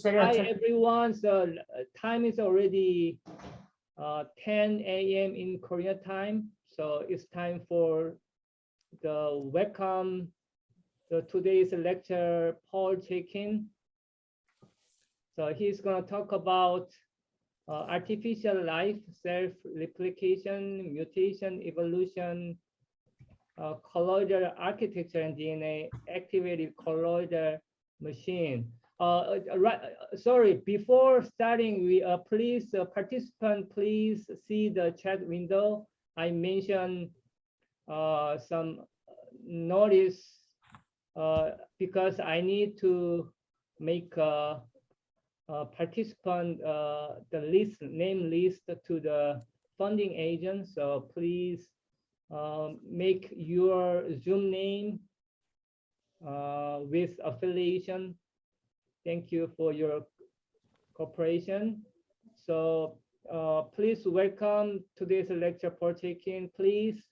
Hi everyone. So time is already 10 a.m. in Korea time. So it's time for the welcome today's lecture, Paul Chaikin. So he's going to talk about artificial life, self-replication, mutation, evolution, colloidal architecture, and DNA activated colloidal machine. Sorry, before starting, we please participant, please see the chat window. I mentioned some notice because I need to make a participant the name list to the funding agent. So please make your Zoom name with affiliation. Thank you for your cooperation. So please welcome today's lecture, Paul Chaikin, please.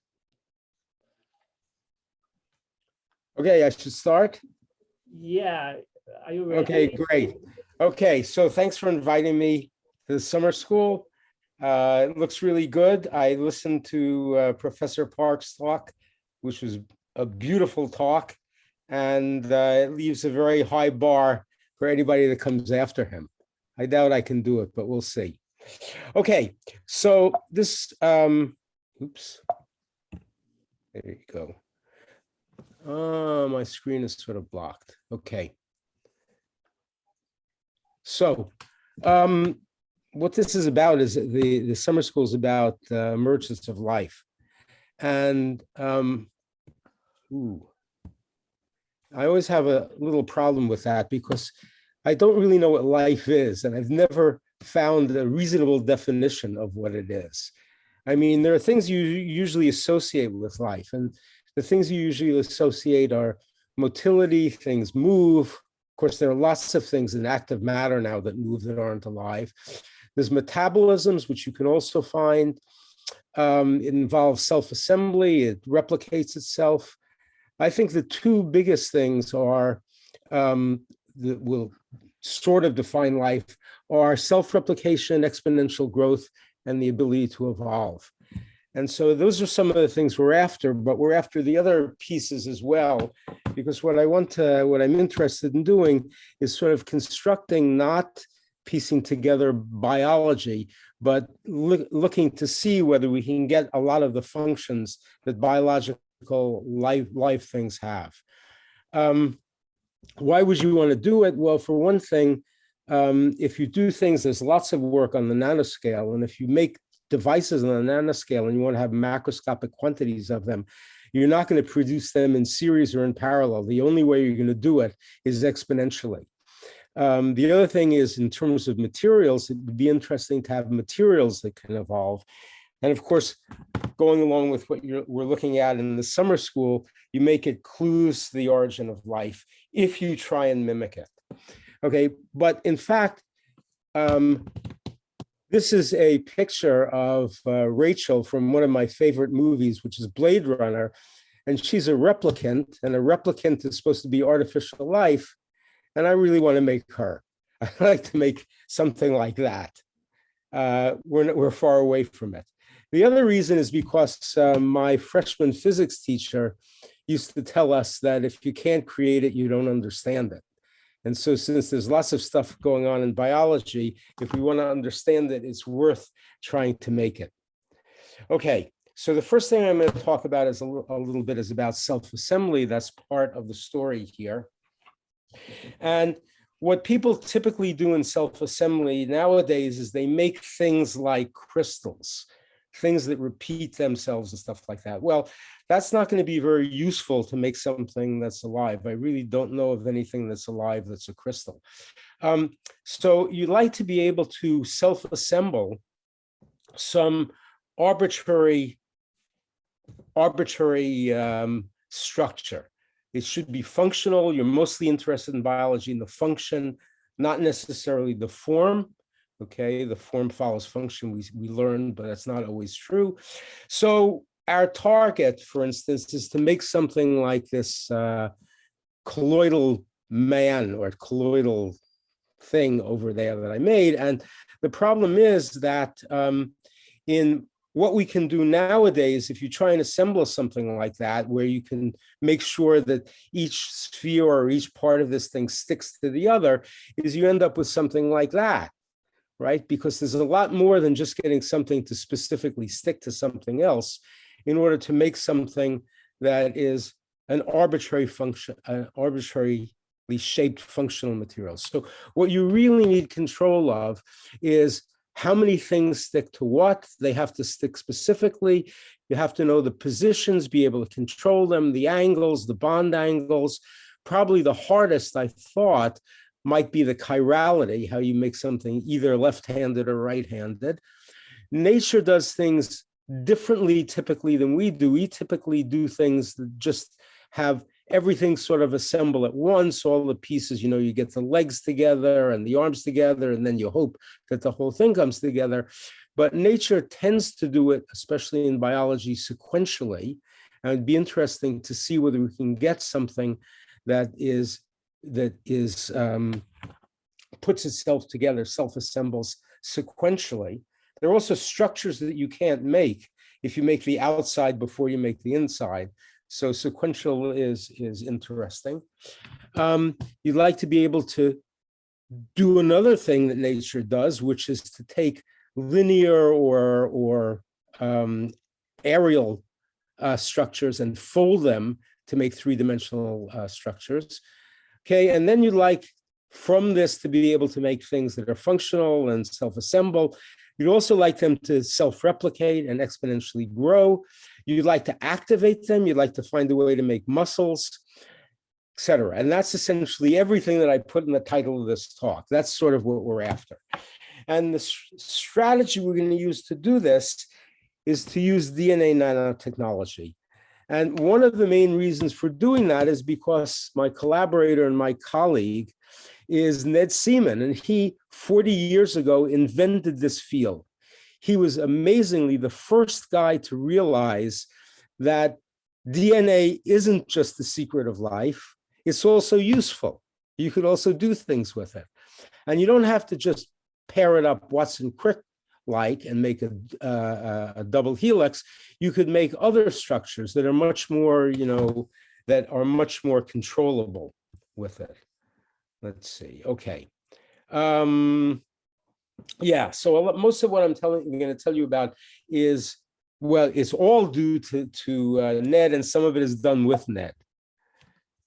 Okay, I should start? Yeah, are you ready? Okay, great. Okay, so thanks for inviting me to the summer school. It looks really good. I listened to Professor Park's talk, which was a beautiful talk, and it leaves a very high bar for anybody that comes after him. I doubt I can do it, but we'll see. Okay, so this, oops, there you go. Oh, my screen is sort of blocked. Okay. So what this is about is the summer school is about the emergence of life. And I always have a little problem with that because I don't really know what life is, and I've never found a reasonable definition of what it is. I mean, there are things you usually associate with life, and the things you usually associate are motility, things move. Of course, there are lots of things in active matter now that move that aren't alive. There's metabolisms, which you can also find. It involves self-assembly, it replicates itself. I think the two biggest things are that will sort of define life are self-replication, exponential growth, and the ability to evolve. And so those are some of the things we're after, but we're after the other pieces as well, because what I'm interested in doing is sort of constructing, not piecing together biology, but looking to see whether we can get a lot of the functions that biological life things have. Why would you want to do it? Well, for one thing, if you do things, there's lots of work on the nanoscale, and if you make devices on the nanoscale and you want to have macroscopic quantities of them, you're not going to produce them in series or in parallel. The only way you're going to do it is exponentially. The other thing is, in terms of materials, it would be interesting to have materials that can evolve. And of course, going along with what we're looking at in the summer school, you make it clues to the origin of life if you try and mimic it. Okay, but in fact, this is a picture of Rachel from one of my favorite movies, which is Blade Runner. And she's a replicant, and a replicant is supposed to be artificial life. And I really want to make her. I like to make something like that. We're far away from it. The other reason is because my freshman physics teacher used to tell us that if you can't create it, you don't understand it. And so since there's lots of stuff going on in biology, if we want to understand it, it's worth trying to make it. Okay, so the first thing I'm going to talk about is a little bit is about self-assembly. That's part of the story here. And what people typically do in self-assembly nowadays is they make things like crystals, things that repeat themselves and stuff like that. Well, that's not going to be very useful to make something that's alive. I really don't know of anything that's alive that's a crystal. So you'd like to be able to self-assemble some arbitrary structure. It should be functional. You're mostly interested in biology in the function, not necessarily the form. Okay, the form follows function, we learn, but that's not always true. So our target, for instance, is to make something like this colloidal man or colloidal thing over there that I made. And the problem is that in what we can do nowadays, if you try and assemble something like that, where you can make sure that each sphere or each part of this thing sticks to the other, is you end up with something like that, right? Because there's a lot more than just getting something to specifically stick to something else in order to make something that is an arbitrary function, an arbitrarily shaped functional material. So what you really need control of is how many things stick to what. They have to stick specifically. You have to know the positions, be able to control them, the angles, the bond angles. Probably the hardest, I thought, might be the chirality, how you make something either left-handed or right-handed. Nature does things differently typically than we do. We typically do things that just have everything sort of assemble at once, all the pieces, you know, you get the legs together and the arms together, and then you hope that the whole thing comes together. But nature tends to do it, especially in biology, sequentially. And it'd be interesting to see whether we can get something that puts itself together, self-assembles sequentially. There are also structures that you can't make if you make the outside before you make the inside. So sequential is interesting. You'd like to be able to do another thing that nature does, which is to take linear or aerial structures and fold them to make three-dimensional structures. Okay, and then you'd like from this to be able to make things that are functional and self-assemble. You'd also like them to self-replicate and exponentially grow. You'd like to activate them. You'd like to find a way to make muscles, et cetera. And that's essentially everything that I put in the title of this talk. That's sort of what we're after. And the strategy we're going to use to do this is to use DNA nanotechnology. And one of the main reasons for doing that is because my collaborator and my colleague is Ned Seaman, and he 40 years ago invented this field. He was amazingly the first guy to realize that DNA isn't just the secret of life, it's also useful. You could also do things with it. And you don't have to just pair it up Watson-Crick like and make a double helix. You could make other structures that are much more, you know, that are much more controllable with it. Let's see. Okay. Yeah. So most of what I'm going to tell you about is, well, it's all due to Ned, and some of it is done with Ned.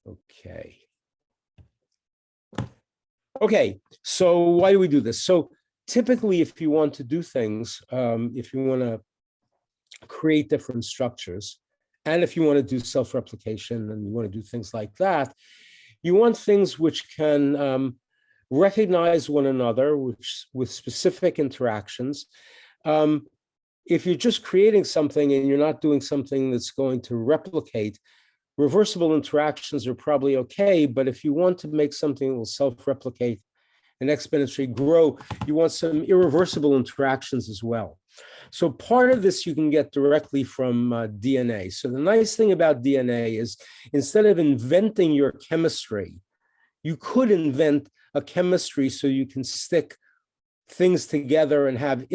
Okay. Okay. So why do we do this? So typically, if you want to do things, if you want to create different structures, and if you want to do self-replication and you want to do things like that, you want things which can recognize one another, which with specific interactions. If you're just creating something and you're not doing something that's going to replicate, reversible interactions are probably okay. But if you want to make something that will self-replicate and exponentially grow, you want some irreversible interactions as well. So part of this you can get directly from DNA. So the nice thing about DNA is instead of inventing your chemistry, you could invent a chemistry so you can stick things together and have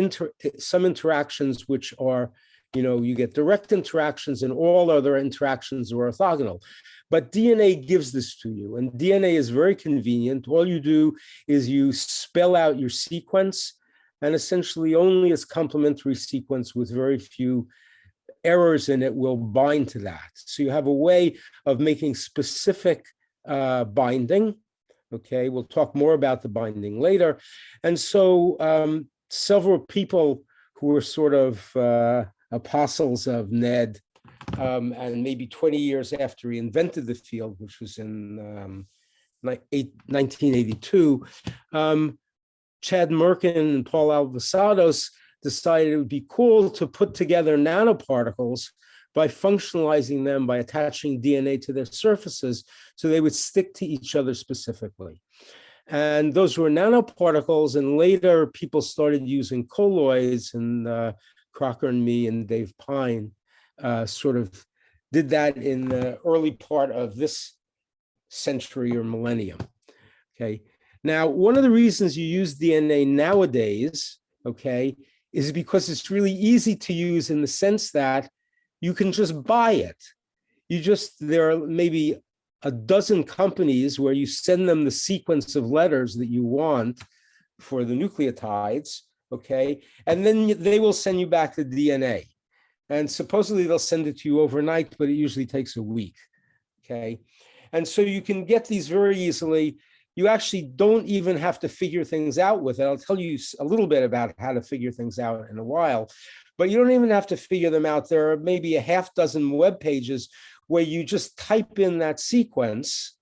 some interactions which are, you know, you get direct interactions and all other interactions are orthogonal. But DNA gives this to you, and DNA is very convenient. All you do is you spell out your sequence, and essentially only its complementary sequence with very few errors in it will bind to that. So you have a way of making specific binding. Okay, we'll talk more about the binding later. And so several people who were sort of apostles of Ned, and maybe 20 years after he invented the field, which was in 1982, Chad Merkin and Paul Alvasados decided it would be cool to put together nanoparticles by functionalizing them, by attaching DNA to their surfaces, so they would stick to each other specifically. And those were nanoparticles, and later people started using colloids, and Crocker and me and Dave Pine sort of did that in the early part of this century or millennium. Okay. Now, one of the reasons you use DNA nowadays, okay, is because it's really easy to use in the sense that you can just buy it. There are maybe a dozen companies where you send them the sequence of letters that you want for the nucleotides, okay? And then they will send you back the DNA. And supposedly they'll send it to you overnight, but it usually takes a week, okay? And so you can get these very easily. You actually don't even have to figure things out with it. I'll tell you a little bit about how to figure things out in a while, but you don't even have to figure them out. There are maybe a half dozen web pages where you just type in that sequence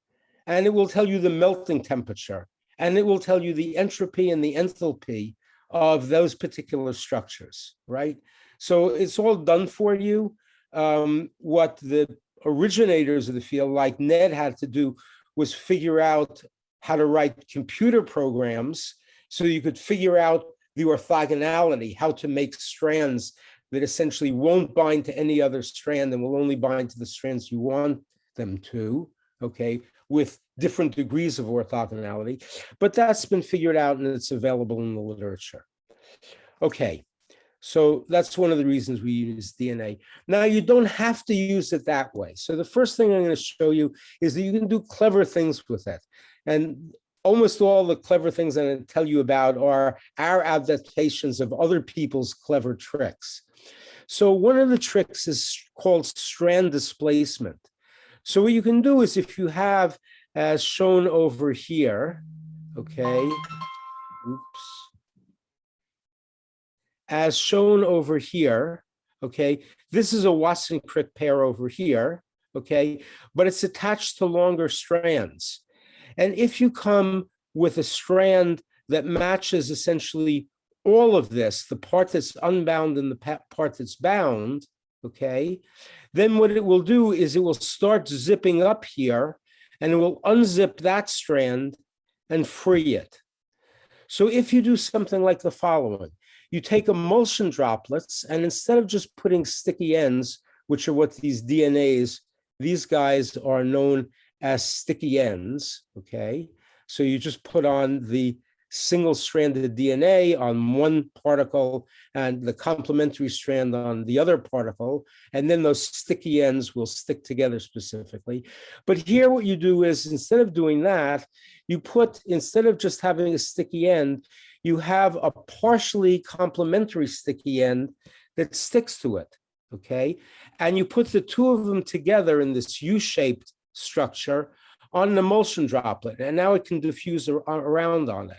and it will tell you the melting temperature and it will tell you the entropy and the enthalpy of those particular structures, right? So it's all done for you. What the originators of the field, like Ned, had to do was figure out how to write computer programs so you could figure out the orthogonality, how to make strands that essentially won't bind to any other strand and will only bind to the strands you want them to, okay, with different degrees of orthogonality. But that's been figured out and it's available in the literature. Okay, so that's one of the reasons we use DNA. Now, you don't have to use it that way. So the first thing I'm going to show you is that you can do clever things with it. And almost all the clever things I'm going to tell you about are our adaptations of other people's clever tricks. So one of the tricks is called strand displacement. So what you can do is if you have, as shown over here, okay, oops. As shown over here, okay, this is a Watson-Crick pair over here, okay, but it's attached to longer strands. And if you come with a strand that matches essentially all of this, the part that's unbound and the part that's bound, okay, then what it will do is it will start zipping up here and it will unzip that strand and free it. So if you do something like the following, you take emulsion droplets and instead of just putting sticky ends, which are what these DNAs, these guys are known as sticky ends, okay? So you just put on the single-stranded DNA on one particle and the complementary strand on the other particle, and then those sticky ends will stick together specifically. But here what you do is, instead of doing that, you put, instead of just having a sticky end, you have a partially complementary sticky end that sticks to it, okay? And you put the two of them together in this U-shaped structure on an emulsion droplet, and now it can diffuse around on it.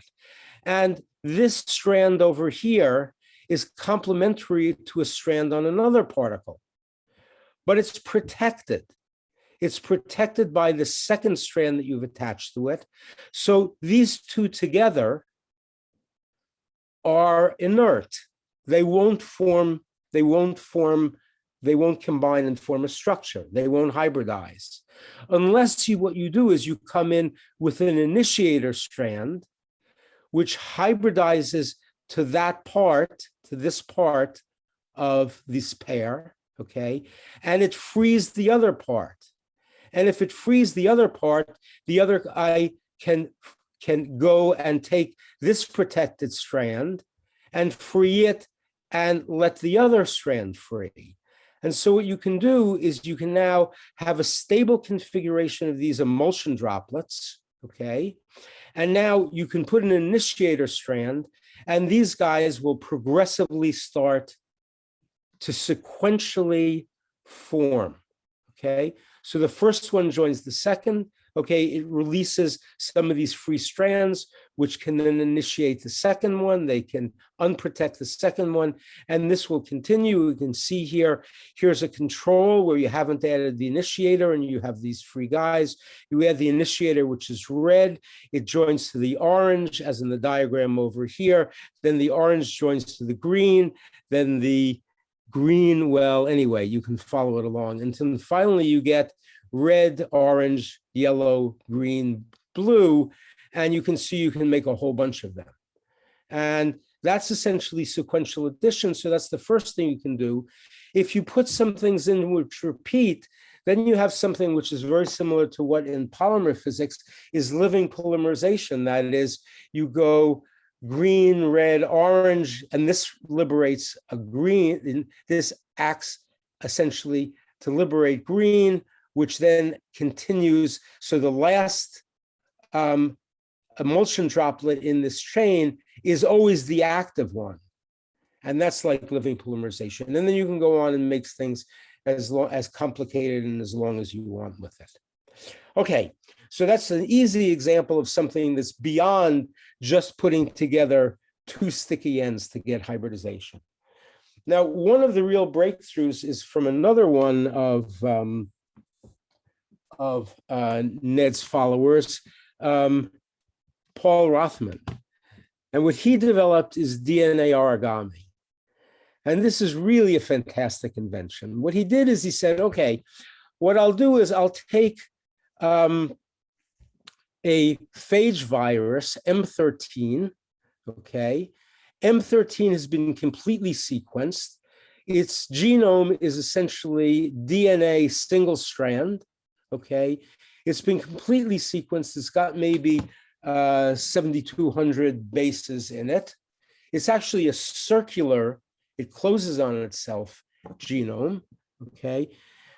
And this strand over here is complementary to a strand on another particle, but it's protected. It's protected by the second strand that you've attached to it. So these two together are inert. They won't combine and form a structure. They won't hybridize. Unless what you do is you come in with an initiator strand, which hybridizes to that part, to this part of this pair, okay? And it frees the other part. And if it frees the other part, the other guy can go and take this protected strand and free it and let the other strand free. And so what you can do is you can now have a stable configuration of these emulsion droplets, okay? And now you can put an initiator strand, and these guys will progressively start to sequentially form, okay? So the first one joins the second, okay? It releases some of these free strands, which can then initiate the second one. They can unprotect the second one, and this will continue. You can see here, here's a control where you haven't added the initiator and you have these free guys. You add the initiator, which is red. It joins to the orange, as in the diagram over here. Then the orange joins to the green. Then the green, well, anyway, you can follow it along. And then finally you get red, orange, yellow, green, blue, and you can see you can make a whole bunch of them. And that's essentially sequential addition. So that's the first thing you can do. If you put some things in which repeat, Then you have something which is very similar to what in polymer physics is living polymerization. That is, you go green, red, orange, and this liberates a green, and this acts essentially to liberate green, which then continues. So the last emulsion droplet in this chain is always the active one. And that's like living polymerization. And then you can go on and make things as complicated and as long as you want with it. Okay, so that's an easy example of something that's beyond just putting together two sticky ends to get hybridization. Now, one of the real breakthroughs is from another one of Ned's followers, Paul Rothman. And what he developed is DNA origami. And this is really a fantastic invention. What he did is he said, okay, what I'll do is I'll take a phage virus, M13, okay? M13 has been completely sequenced. Its genome is essentially DNA single strand, okay? It's been completely sequenced. It's got maybe 7,200 bases in it. It's actually a circular, it closes on itself genome, okay?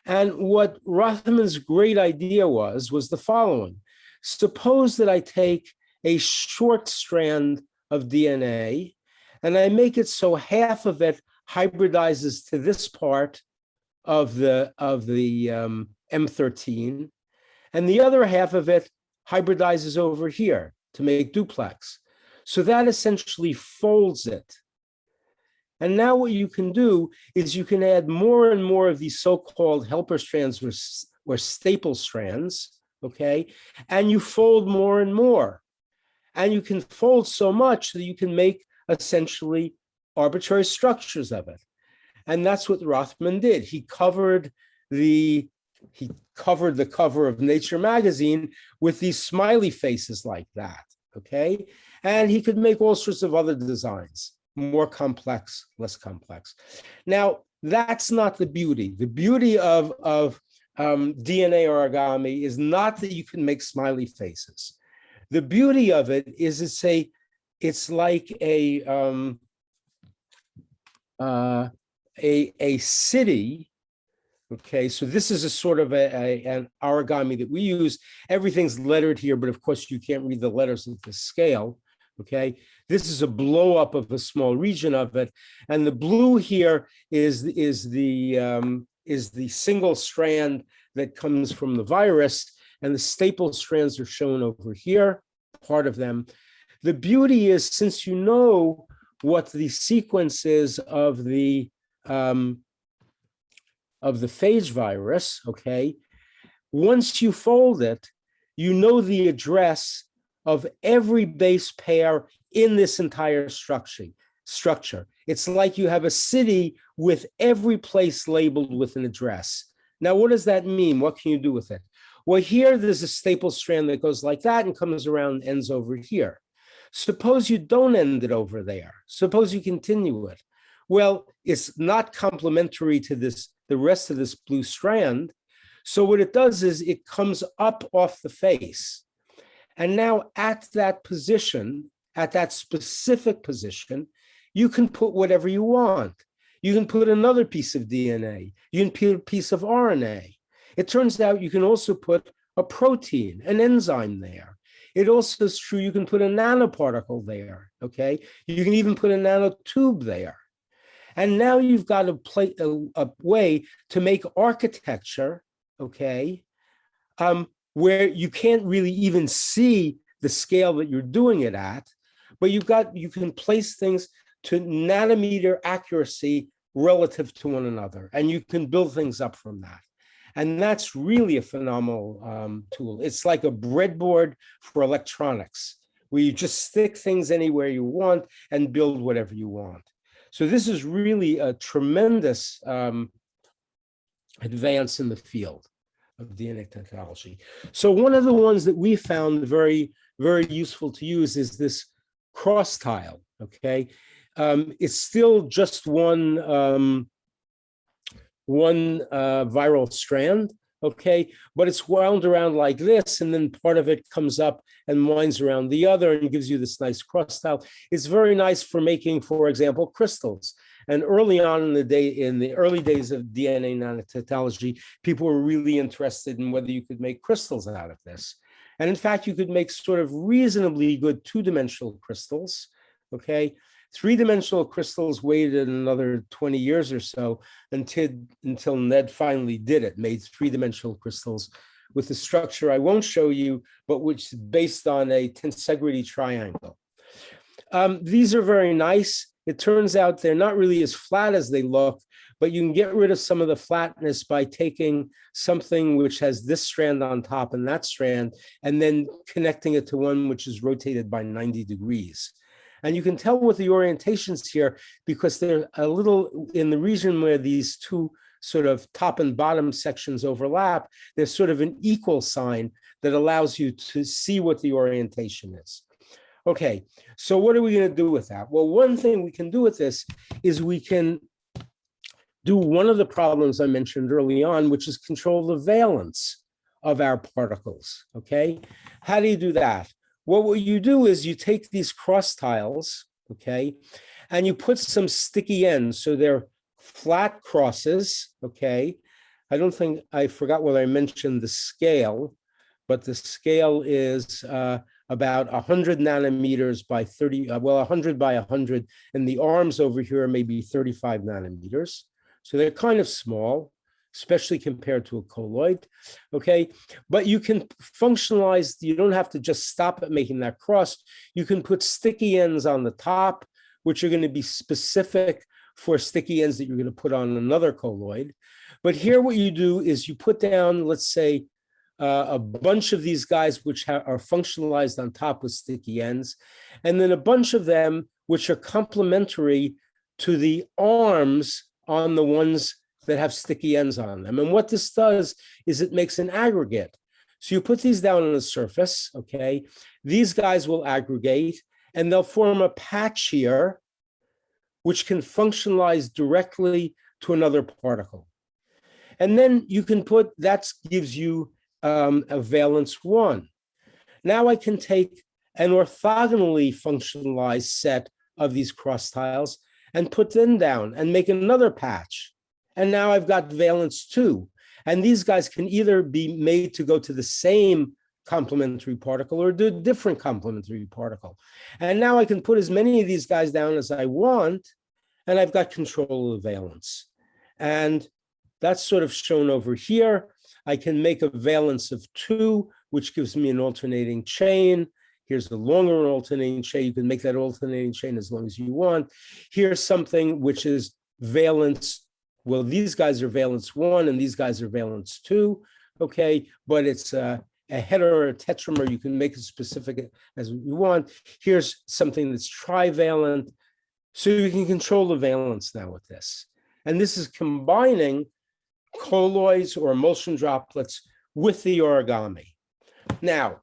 And what Rothman's great idea was the following. Suppose that I take a short strand of DNA and I make it so half of it hybridizes to this part of the M13, and the other half of it hybridizes over here to make duplex. So that essentially folds it. And now what you can do is you can add more and more of these so-called helper strands or staple strands, okay? And you fold more and more. And you can fold so much that you can make essentially arbitrary structures of it. And that's what Rothman did. He covered the cover of Nature magazine with these smiley faces like that, okay? And he could make all sorts of other designs, more complex, less complex. Now, that's not the beauty. The beauty of DNA origami is not that you can make smiley faces. The beauty of it is it's like a city. Okay, so this is a sort of an origami that we use. Everything's lettered here, but of course you can't read the letters at this scale. Okay, this is a blow up of a small region of it, and the blue here is the single strand that comes from the virus, and the staple strands are shown over here, part of them. The beauty is, since you know what the sequence is of the phage virus, okay, once you fold it, you know the address of every base pair in this entire structure. It's like you have a city with every place labeled with an address. Now, what does that mean? What can you do with it? Well, here there's a staple strand that goes like that and comes around and ends over here. Suppose you don't end it over there. Suppose you continue it. Well, it's not complementary to the rest of this blue strand. So what it does is it comes up off the face. And now at that position, at that specific position, you can put whatever you want. You can put another piece of DNA. You can put a piece of RNA. It turns out you can also put a protein, an enzyme there. It also is true you can put a nanoparticle there, okay? You can even put a nanotube there. And now you've got a way to make architecture, okay, where you can't really even see the scale that you're doing it at, but you can place things to nanometer accuracy relative to one another, and you can build things up from that. And that's really a phenomenal tool. It's like a breadboard for electronics, where you just stick things anywhere you want and build whatever you want. So this is really a tremendous advance in the field of DNA technology. So one of the ones that we found very, very useful to use is this cross tile, okay? It's still just one viral strand, okay? But it's wound around like this, and then part of it comes up and winds around the other and gives you this nice cross tile. It's very nice for making, for example, crystals. And early on in the early days of DNA nanotechnology, people were really interested in whether you could make crystals out of this. And in fact, you could make sort of reasonably good two-dimensional crystals, okay? Three-dimensional crystals waited another 20 years or so until Ned finally did it, made three-dimensional crystals with a structure I won't show you, but which is based on a tensegrity triangle. These are very nice. It turns out they're not really as flat as they look, but you can get rid of some of the flatness by taking something which has this strand on top and that strand, and then connecting it to one which is rotated by 90 degrees. And you can tell with the orientations here, because they're a little in the region where these two sort of top and bottom sections overlap, there's sort of an equal sign that allows you to see what the orientation is. Okay, so what are we going to do with that? Well, one thing we can do with this is we can do one of the problems I mentioned early on, which is control the valence of our particles, okay? How do you do that? Well, what you do is you take these cross tiles, okay, and you put some sticky ends. So they're flat crosses, okay? I forgot whether I mentioned the scale, but the scale is about 100 nanometers by 30, 100 by 100, and the arms over here are maybe 35 nanometers. So they're kind of small, especially compared to a colloid, okay? But you can functionalize, you don't have to just stop at making that cross. You can put sticky ends on the top, which are going to be specific for sticky ends that you're going to put on another colloid. But here what you do is you put down, let's say, a bunch of these guys which are functionalized on top with sticky ends, and then a bunch of them which are complementary to the arms on the ones that have sticky ends on them. And what this does is it makes an aggregate. So you put these down on the surface, okay? These guys will aggregate, and they'll form a patch here, which can functionalize directly to another particle. And then you can put, that gives you a valence 1. Now I can take an orthogonally functionalized set of these cross tiles and put them down and make another patch. And now I've got valence 2. And these guys can either be made to go to the same complementary particle or do a different complementary particle. And now I can put as many of these guys down as I want, and I've got control of the valence. And that's sort of shown over here. I can make a valence of 2, which gives me an alternating chain. Here's the longer alternating chain. You can make that alternating chain as long as you want. Here's something which is valence. Well, these guys are valence 1 and these guys are valence 2, okay? But it's a heteromer or a tetramer. You can make it specific as you want. Here's something that's trivalent. So you can control the valence now with this. And this is combining colloids or emulsion droplets with the origami. Now,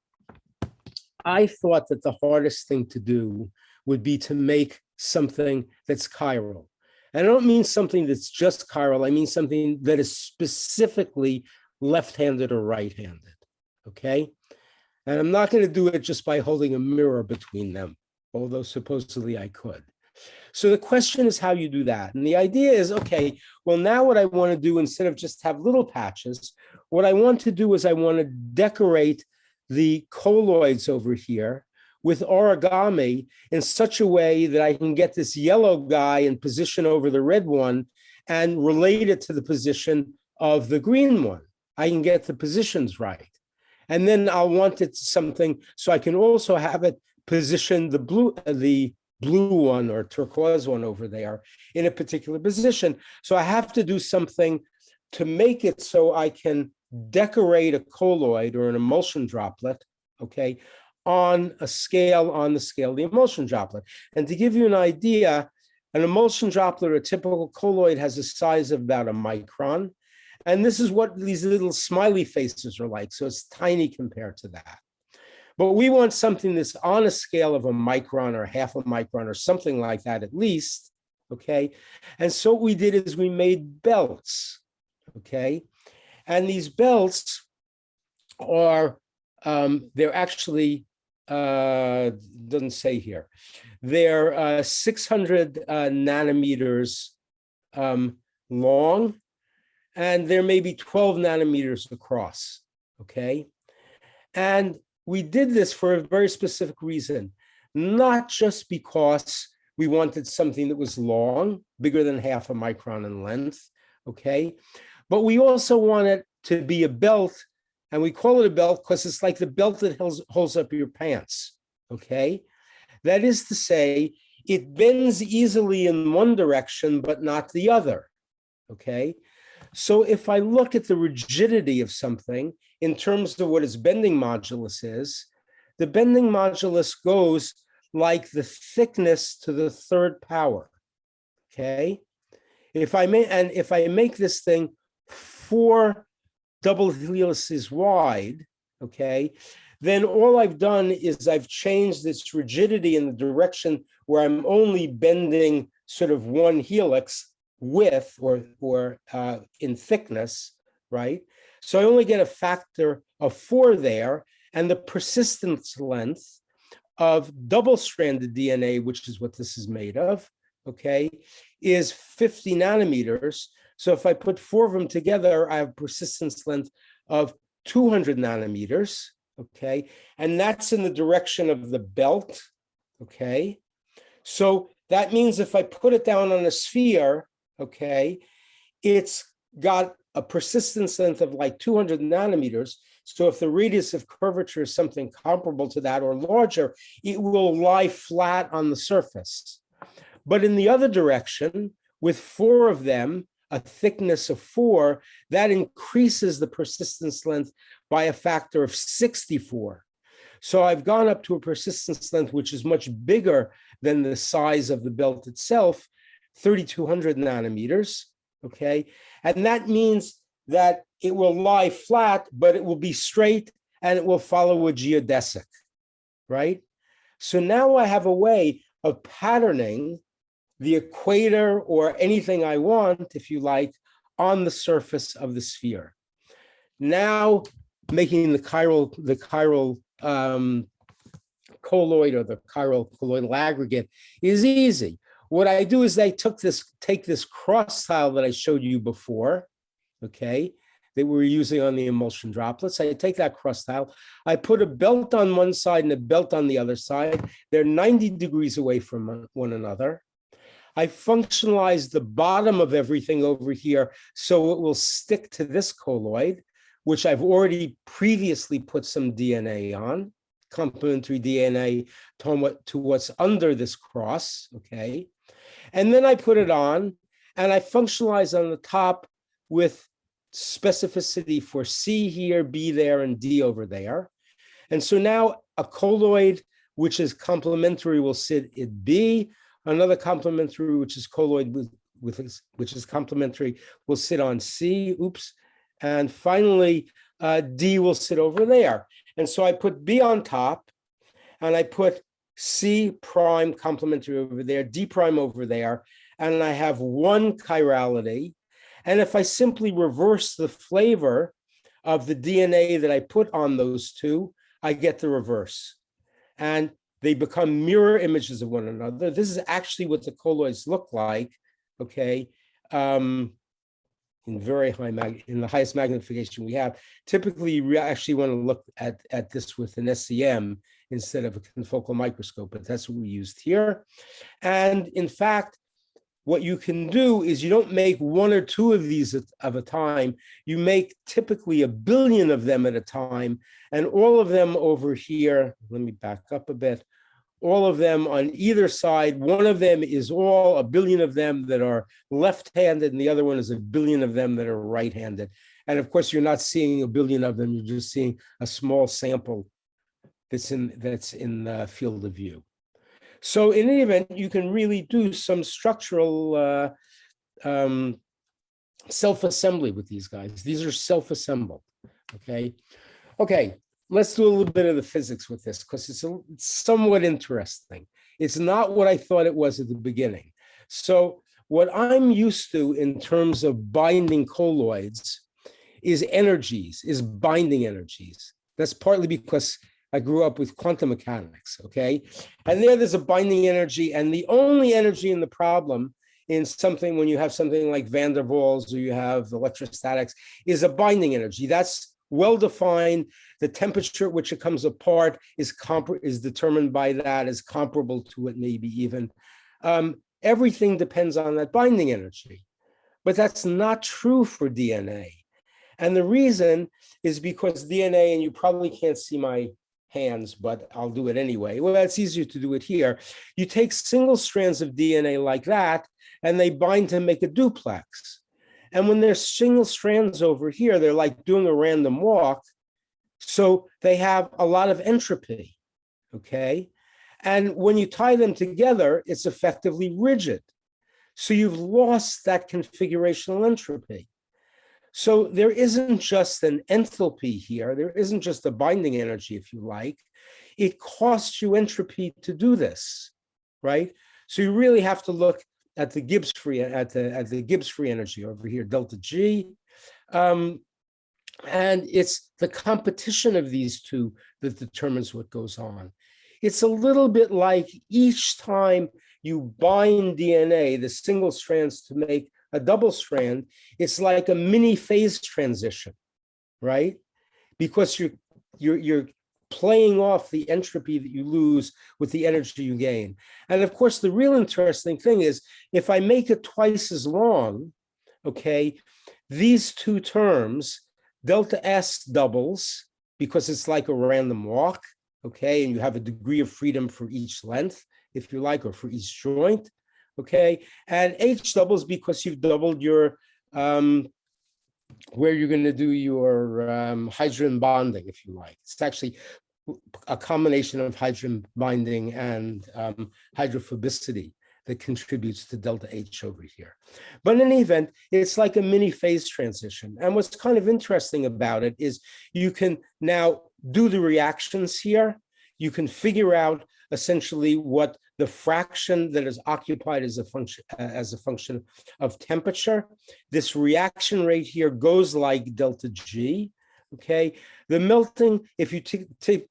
I thought that the hardest thing to do would be to make something that's chiral. And I don't mean something that's just chiral. I mean something that is specifically left-handed or right-handed, okay? And I'm not going to do it just by holding a mirror between them, although supposedly I could. So the question is how you do that. And the idea is, okay, well, now what I want to do, instead of just have little patches, what I want to do is I want to decorate the colloids over here with origami in such a way that I can get this yellow guy in position over the red one and relate it to the position of the green one. I can get the positions right. And then I'll want it something, so I can also have it position the blue one or turquoise one over there in a particular position. So I have to do something to make it so I can decorate a colloid or an emulsion droplet, okay, on the scale of the emulsion droplet. And to give you an idea, an emulsion droplet or a typical colloid has a size of about a micron. And this is what these little smiley faces are like. So it's tiny compared to that. But we want something that's on a scale of a micron or half a micron or something like that at least, okay? And so what we did is we made belts, okay? And these belts are, they're actually, doesn't say here, they're 600 nanometers long, and they're maybe 12 nanometers across, okay? And we did this for a very specific reason, not just because we wanted something that was long, bigger than half a micron in length, okay? But we also want it to be a belt, and we call it a belt because it's like the belt that holds up your pants, okay? That is to say, it bends easily in one direction, but not the other, okay? So if I look at the rigidity of something in terms of what its bending modulus is, the bending modulus goes like the thickness to the third power, okay? If I make this thing 4 double helices wide, okay, then all I've done is I've changed its rigidity in the direction where I'm only bending sort of one helix width or in thickness, right? So I only get a factor of 4 there, and the persistence length of double-stranded DNA, which is what this is made of, okay, is 50 nanometers. So if I put 4 of them together, I have persistence length of 200 nanometers, okay? And that's in the direction of the belt, okay? So that means if I put it down on a sphere, okay, it's got a persistence length of like 200 nanometers. So if the radius of curvature is something comparable to that or larger, it will lie flat on the surface. But in the other direction, with 4 of them, a thickness of 4, that increases the persistence length by a factor of 64. So I've gone up to a persistence length which is much bigger than the size of the belt itself, 3,200 nanometers, okay? And that means that it will lie flat, but it will be straight and it will follow a geodesic, right? So now I have a way of patterning the equator or anything I want, if you like, on the surface of the sphere. Now, making the chiral colloid or the chiral colloidal aggregate is easy. What I do is I take this cross tile that I showed you before, okay, that we're using on the emulsion droplets. I take that cross tile, I put a belt on one side and a belt on the other side. They're 90 degrees away from one another. I functionalize the bottom of everything over here so it will stick to this colloid, which I've already previously put some DNA on, complementary DNA to what's under this cross, okay? And then I put it on and I functionalize on the top with specificity for C here, B there, and D over there. And so now a colloid which is complementary will sit at B, another complementary which is colloid which is complementary will sit on C, oops, and finally D will sit over there. And so I put B on top and I put C prime complementary over there, D prime over there, and I have one chirality. And if I simply reverse the flavor of the DNA that I put on those two, I get the reverse. And they become mirror images of one another. This is actually what the colloids look like, okay, in very high, in the highest magnification we have. Typically, we actually want to look at this with an SEM instead of a confocal microscope, but that's what we used here. And in fact, what you can do is you don't make 1 or 2 of these at a time. You make typically 1 billion of them at a time. And all of them over here, let me back up a bit, all of them on either side, one of them is all 1 billion of them that are left-handed, and the other one is 1 billion of them that are right-handed. And of course, you're not seeing 1 billion of them, you're just seeing a small sample that's in the field of view. So in any event, you can really do some structural self-assembly with these guys. These are self-assembled, okay? Okay, let's do a little bit of the physics with this because it's somewhat interesting. It's not what I thought it was at the beginning. So what I'm used to in terms of binding colloids is energies, is binding energies. That's partly because I grew up with quantum mechanics, okay? And there's a binding energy, and the only energy in the problem in something, when you have something like van der Waals or you have electrostatics, is a binding energy. That's well-defined. The temperature at which it comes apart is determined by that, is comparable to it, maybe even. Everything depends on that binding energy. But that's not true for DNA. And the reason is because DNA, and you probably can't see my hands, but I'll do it anyway. Well, it's easier to do it here. You take single strands of DNA like that, and they bind to make a duplex. And when there's single strands over here, they're like doing a random walk. So they have a lot of entropy, okay? And when you tie them together, it's effectively rigid. So you've lost that configurational entropy. So there isn't just an enthalpy here. There isn't just a binding energy, if you like. It costs you entropy to do this, right? So you really have to look at the Gibbs free energy over here, delta G. And it's the competition of these two that determines what goes on. It's a little bit like each time you bind DNA, the single strands, to make a double strand, it's like a mini phase transition, right? Because you're playing off the entropy that you lose with the energy you gain. And of course, the real interesting thing is, if I make it twice as long, okay, these two terms, delta S doubles, because it's like a random walk, okay, and you have a degree of freedom for each length, if you like, or for each joint, okay, and H doubles because you've doubled your where you're going to do your hydrogen bonding, if you like. It's actually a combination of hydrogen binding and hydrophobicity that contributes to delta H over here. But in any event, it's like a mini phase transition. And what's kind of interesting about it is you can now do the reactions here. You can figure out essentially what the fraction that is occupied as a function of temperature. This reaction rate here goes like delta G, okay? The melting, if you take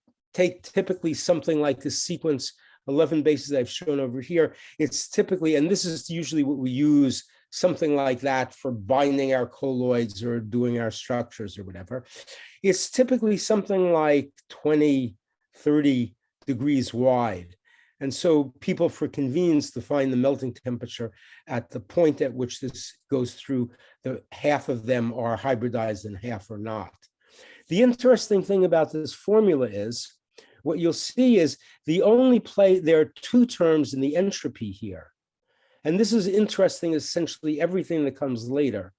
typically something like the sequence 11 bases I've shown over here, it's typically, and this is usually what we use, something like that for binding our colloids or doing our structures or whatever. It's typically something like 20, 30 degrees wide. And so people, for convenience, define the melting temperature at the point at which this goes through, the half of them are hybridized and half are not. The interesting thing about this formula is, what you'll see is there are two terms in the entropy here. And this is interesting, essentially everything that comes later.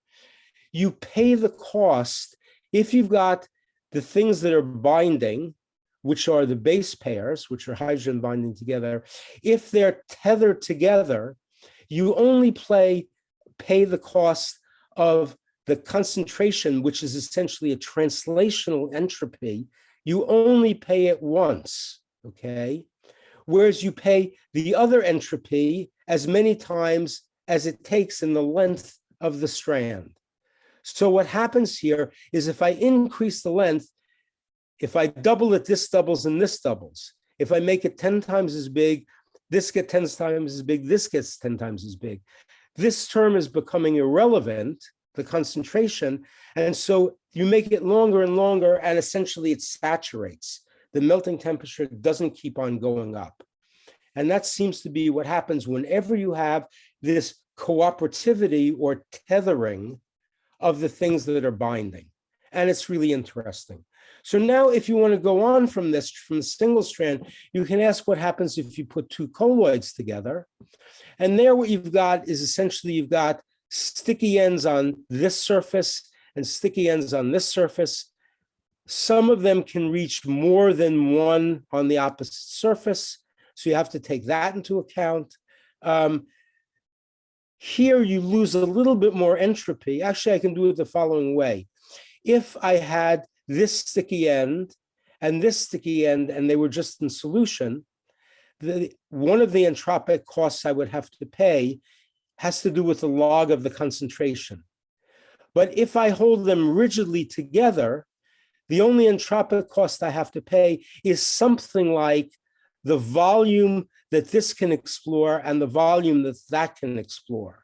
You pay the cost if you've got the things that are binding, which are the base pairs, which are hydrogen binding together. If they're tethered together, you only pay the cost of the concentration, which is essentially a translational entropy. You only pay it once, okay? Whereas you pay the other entropy as many times as it takes in the length of the strand. So what happens here is, if I increase the length, if I double it, this doubles and this doubles. If I make it 10 times as big, this gets 10 times as big, this gets 10 times as big. This term is becoming irrelevant, the concentration, and so you make it longer and longer, and essentially it saturates. The melting temperature doesn't keep on going up. And that seems to be what happens whenever you have this cooperativity or tethering of the things that are binding. And it's really interesting. So now, if you want to go on from this, from the single strand, you can ask what happens if you put two colloids together. And there what you've got is essentially you've got sticky ends on this surface and sticky ends on this surface. Some of them can reach more than one on the opposite surface. So you have to take that into account. Here you lose a little bit more entropy. Actually, I can do it the following way. If I had this sticky end and this sticky end, and they were just in solution, one of the entropic costs I would have to pay has to do with the log of the concentration. But if I hold them rigidly together, the only entropic cost I have to pay is something like the volume that this can explore and the volume that that can explore,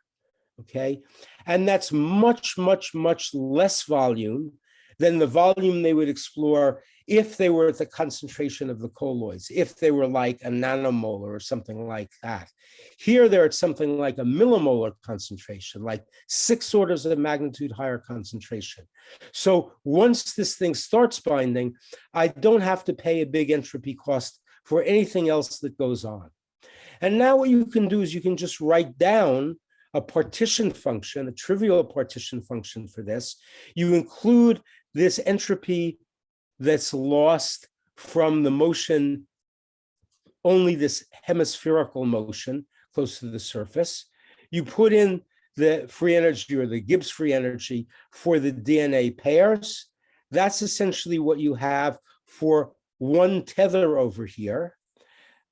okay? And that's much, much, much less volume than the volume they would explore if they were at the concentration of the colloids, if they were like a nanomolar or something like that. Here, they're at something like a millimolar concentration, like 6 orders of magnitude higher concentration. So once this thing starts binding, I don't have to pay a big entropy cost for anything else that goes on. And now what you can do is you can just write down a partition function, a trivial partition function for this. You include this entropy that's lost from the motion, only this hemispherical motion close to the surface. You put in the free energy or the Gibbs free energy for the DNA pairs. That's essentially what you have for one tether over here.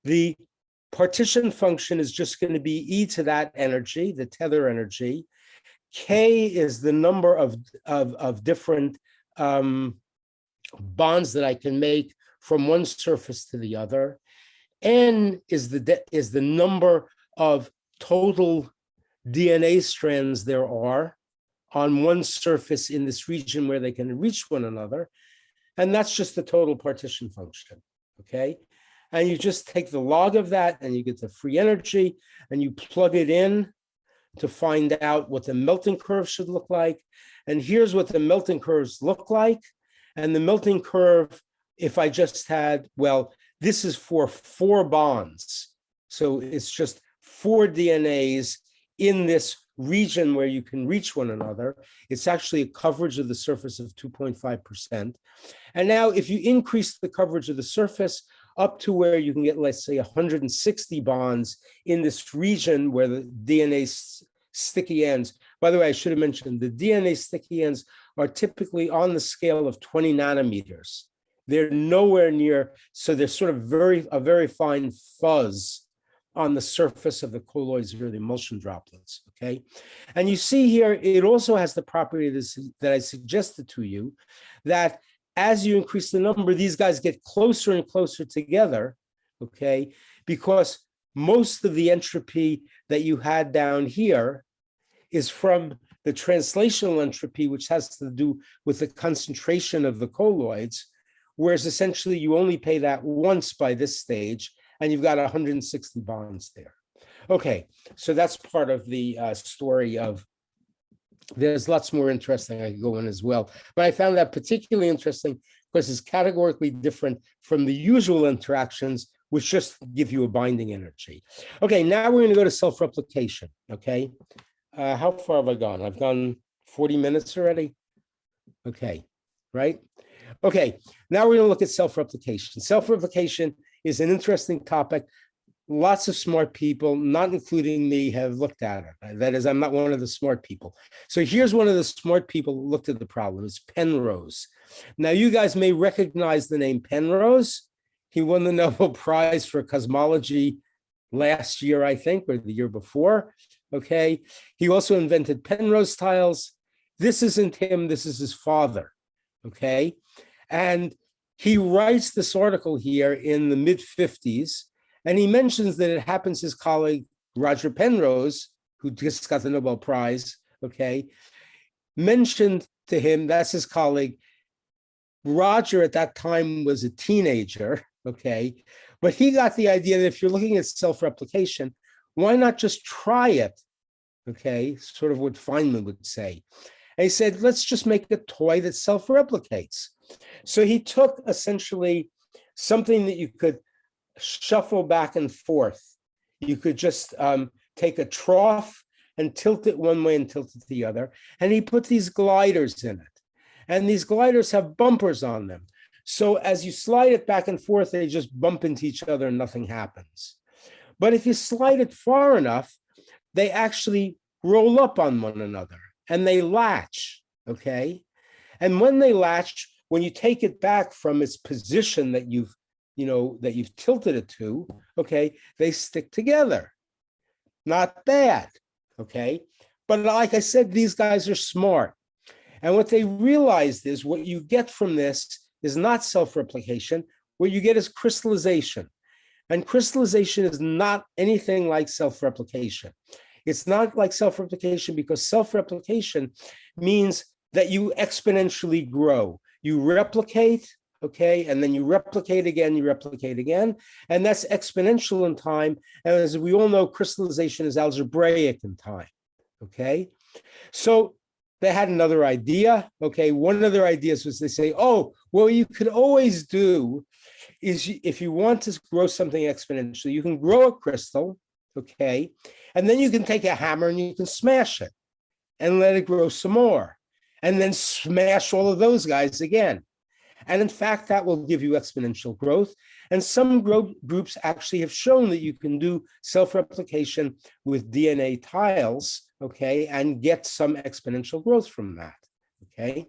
The partition function is just going to be e to that energy, the tether energy. K is the number of different bonds that I can make from one surface to the other. N is the number of total DNA strands there are on one surface in this region where they can reach one another. And that's just the total partition function, okay? And you just take the log of that and you get the free energy and you plug it in to find out what the melting curve should look like. And here's what the melting curves look like. And the melting curve, if I just had, well, this is for 4 bonds. So it's just 4 DNAs in this region where you can reach one another. It's actually a coverage of the surface of 2.5%. And now if you increase the coverage of the surface up to where you can get, let's say, 160 bonds in this region where the DNA sticky ends. By the way, I should have mentioned the DNA sticky ends are typically on the scale of 20 nanometers. They're nowhere near, so they're sort of a very fine fuzz on the surface of the colloids or the emulsion droplets, okay? And you see here, it also has the property that I suggested to you, that as you increase the number, these guys get closer and closer together, okay? Because most of the entropy that you had down here is from the translational entropy, which has to do with the concentration of the colloids, whereas essentially you only pay that once by this stage, and you've got 160 bonds there. Okay, so that's part of the story of, there's lots more interesting I could go in as well, but I found that particularly interesting because it's categorically different from the usual interactions, which just give you a binding energy. Okay, now we're going to go to self-replication, okay? How far have I gone? I've gone 40 minutes already? Okay, right? Okay, now we're going to look at self-replication. Self-replication is an interesting topic. Lots of smart people, not including me, have looked at it. That is, I'm not one of the smart people. So here's one of the smart people who looked at the problem. It's Penrose. Now, you guys may recognize the name Penrose. He won the Nobel Prize for cosmology last year, I think, or the year before. Okay. He also invented Penrose tiles. This isn't him. This is his father. Okay. And he writes this article here in the mid-50s, and he mentions that it happens his colleague, Roger Penrose, who just got the Nobel Prize, okay, mentioned to him, that's his colleague. Roger at that time was a teenager, okay, but he got the idea that if you're looking at self-replication, why not just try it, okay, sort of what Feynman would say. And he said, let's just make a toy that self-replicates. So he took essentially something that you could shuffle back and forth. You could just take a trough and tilt it one way and tilt it the other. And he put these gliders in it. And these gliders have bumpers on them. So as you slide it back and forth, they just bump into each other and nothing happens. But if you slide it far enough, they actually roll up on one another and they latch, okay? And when they latch, when you take it back from its position that you've tilted it to, okay, they stick together. Not bad, okay? But like I said, these guys are smart. And what they realized is what you get from this is not self-replication. What you get is crystallization. And crystallization is not anything like self-replication. It's not like self-replication because self-replication means that you exponentially grow. You replicate, okay, and then you replicate again, and that's exponential in time. And as we all know, crystallization is algebraic in time, okay? So they had another idea, okay? One of their ideas was they say, oh, well, you could always do is if you want to grow something exponentially, you can grow a crystal, okay? And then you can take a hammer and you can smash it and let it grow some more, and then smash all of those guys again. And in fact, that will give you exponential growth. And some groups actually have shown that you can do self-replication with DNA tiles, okay, and get some exponential growth from that, okay?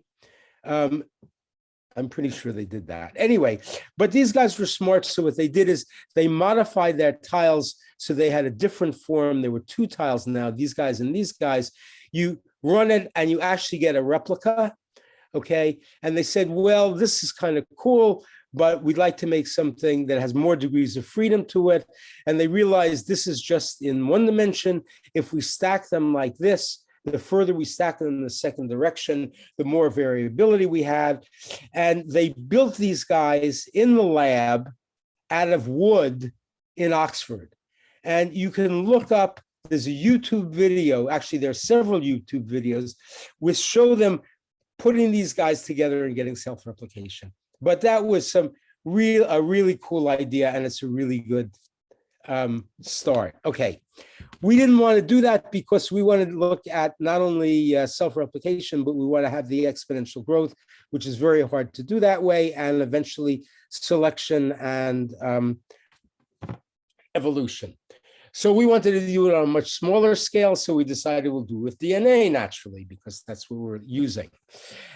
I'm pretty sure they did that. Anyway, but these guys were smart. So what they did is they modified their tiles so they had a different form. There were two tiles now, these guys and these guys. You run it and you actually get a replica, okay? And they said, well, this is kind of cool, but we'd like to make something that has more degrees of freedom to it. And they realized this is just in one dimension. If we stack them like this, the further we stack them in the second direction, the more variability we had. And they built these guys in the lab out of wood in Oxford. And you can look up, there's a YouTube video, actually there are several YouTube videos, which show them putting these guys together and getting self-replication. But that was a really cool idea, and it's a really good start. Okay, we didn't want to do that because we wanted to look at not only self-replication, but we want to have the exponential growth, which is very hard to do that way, and eventually selection and evolution. So we wanted to do it on a much smaller scale, so we decided we'll do it with DNA naturally, because that's what we're using.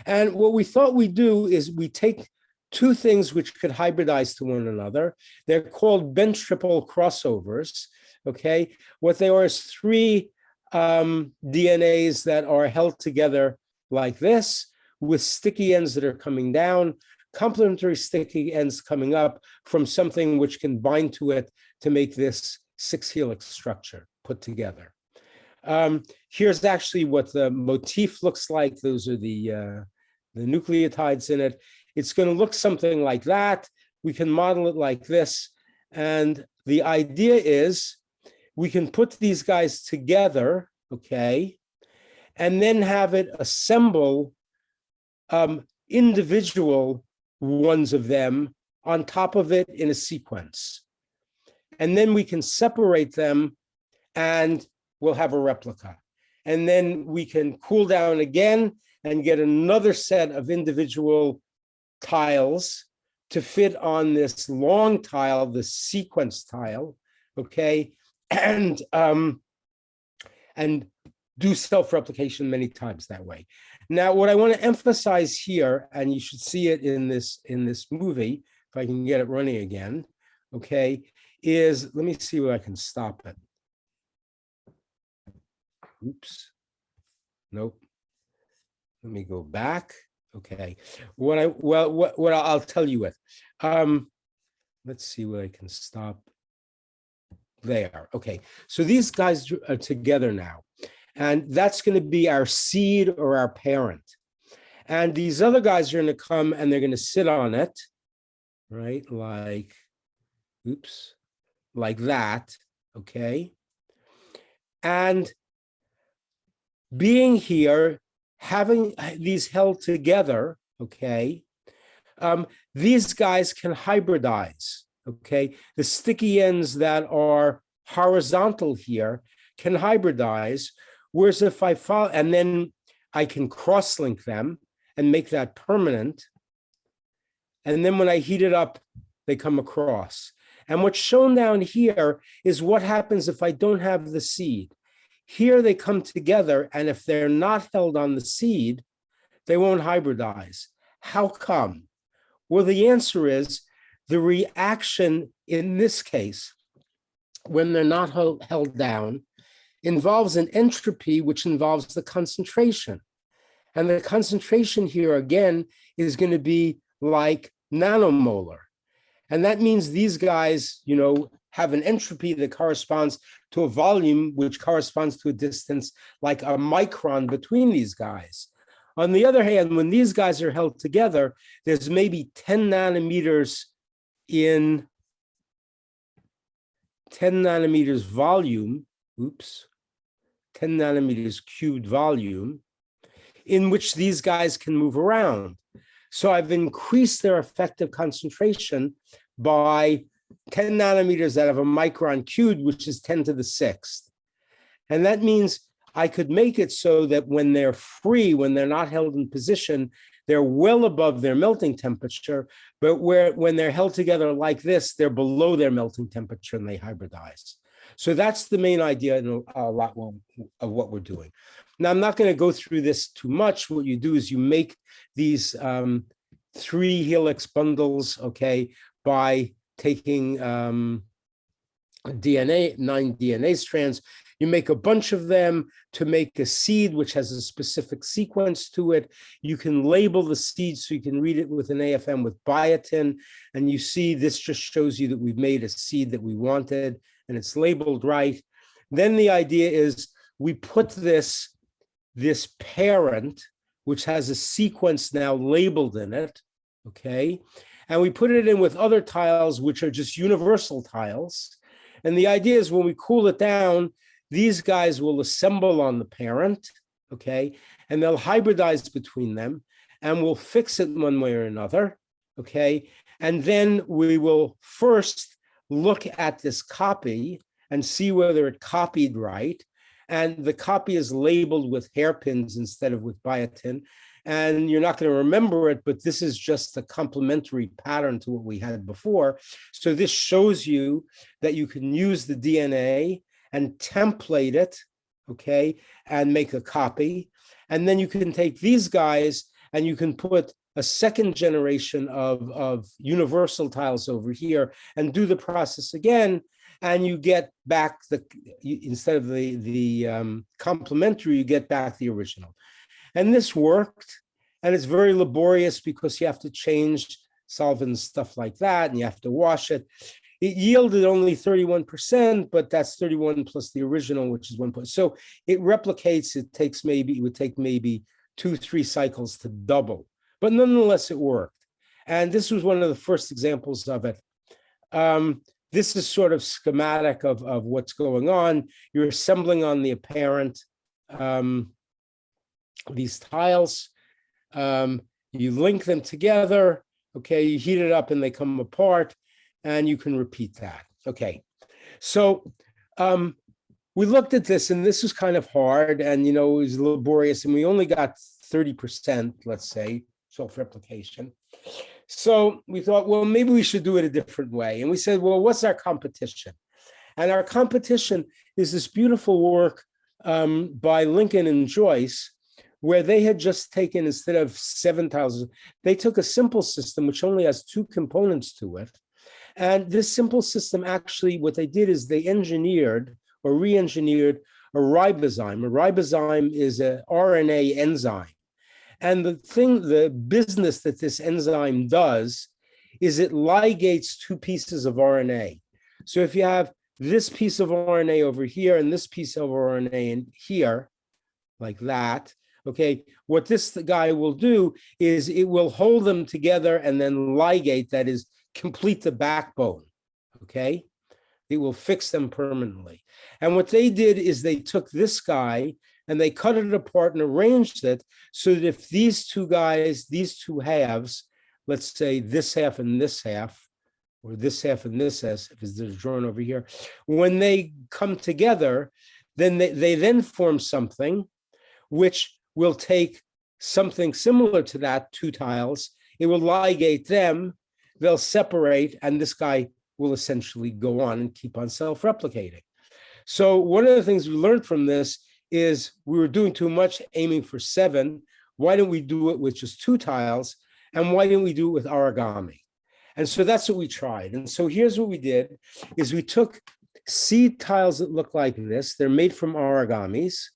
And what we thought we'd do is we take two things which could hybridize to one another. They're called bench-triple crossovers, okay? What they are is three DNAs that are held together like this, with sticky ends that are coming down, complementary sticky ends coming up from something which can bind to it to make this 6-helix structure put together. Here's actually what the motif looks like. Those are the nucleotides in it. It's going to look something like that. We can model it like this. And the idea is we can put these guys together, okay, and then have it assemble individual ones of them on top of it in a sequence. And then we can separate them and we'll have a replica. And then we can cool down again and get another set of individual tiles to fit on this long tile, the sequence tile, okay, and do self-replication many times that way. Now, what I want to emphasize here, and you should see it in this movie, if I can get it running again, okay, is, let me see where I can stop it. Oops. Nope. Let me go back. Okay. What I'll tell you with. Let's see where I can stop. There. Okay. So these guys are together now. And that's going to be our seed or our parent. And these other guys are going to come and they're going to sit on it, right? Like, oops, like that. Okay. And being here, having these held together, okay, these guys can hybridize, okay? The sticky ends that are horizontal here can hybridize, whereas if I follow, and then I can cross-link them and make that permanent, and then when I heat it up, they come across. And what's shown down here is what happens if I don't have the seed. Here they come together, and if they're not held on the seed, they won't hybridize. How come? Well, the answer is the reaction in this case, when they're not held down, involves an entropy which involves the concentration. And the concentration here, again, is going to be like nanomolar. And that means these guys, have an entropy that corresponds to a volume which corresponds to a distance like a micron between these guys. On the other hand, when these guys are held together, there's maybe 10 nanometers in 10 nanometers volume, 10 nanometers cubed volume, in which these guys can move around. So I've increased their effective concentration by 10 nanometers out of a micron cubed, which is 10 to the sixth. And that means I could make it so that when they're free, when they're not held in position, they're well above their melting temperature, but when they're held together like this, they're below their melting temperature and they hybridize. So that's the main idea in a lot of what we're doing. Now, I'm not going to go through this too much. What you do is you make these 3 helix bundles, by taking 9 DNA strands. You make a bunch of them to make a seed which has a specific sequence to it. You can label the seed so you can read it with an AFM with biotin. And you see this just shows you that we've made a seed that we wanted and it's labeled right. Then the idea is we put this parent, which has a sequence now labeled in it, and we put it in with other tiles, which are just universal tiles. And the idea is when we cool it down, these guys will assemble on the parent, and they'll hybridize between them, and we'll fix it one way or another, and then we will first look at this copy and see whether it copied right. And the copy is labeled with hairpins instead of with biotin. And you're not going to remember it, but this is just a complementary pattern to what we had before. So this shows you that you can use the DNA and template it, and make a copy. And then you can take these guys and you can put a second generation of universal tiles over here and do the process again. And you get back instead of the complementary, you get back the original. And this worked, and it's very laborious because you have to change solvents, stuff like that, and you have to wash it. It yielded only 31%, but that's 31 plus the original, which is 1 point. So it replicates. It would take maybe 2-3 cycles to double, but nonetheless, it worked. And this was one of the first examples of it. This is sort of schematic of what's going on. You're assembling on the apparent these tiles. You link them together. You heat it up and they come apart, and you can repeat that. So we looked at this, and this was kind of hard, and it was laborious, and we only got 30%, let's say, self-replication. So we thought, well, maybe we should do it a different way. And we said, well, what's our competition? And our competition is this beautiful work by Lincoln and Joyce, where they had just taken, instead of 7,000, they took a simple system which only has 2 components to it. And this simple system, actually, what they did is they engineered or re-engineered a ribozyme. A ribozyme is an RNA enzyme. And the business that this enzyme does is it ligates 2 pieces of RNA. So if you have this piece of RNA over here and this piece of RNA in here, like that, what this guy will do is it will hold them together and then ligate, that is, complete the backbone, It will fix them permanently. And what they did is they took this guy and they cut it apart and arranged it so that if these 2 guys, these 2 halves, let's say this half and this half, or this half and this half, if it's drawn over here, when they come together, then they then form something which will take something similar to that, 2 tiles. It will ligate them, they'll separate, and this guy will essentially go on and keep on self-replicating. So one of the things we learned from this is we were doing too much, aiming for 7. Why don't we do it with just 2 tiles? And why didn't we do it with origami? And so that's what we tried. And so here's what we did, is we took seed tiles that look like this. They're made from origamis,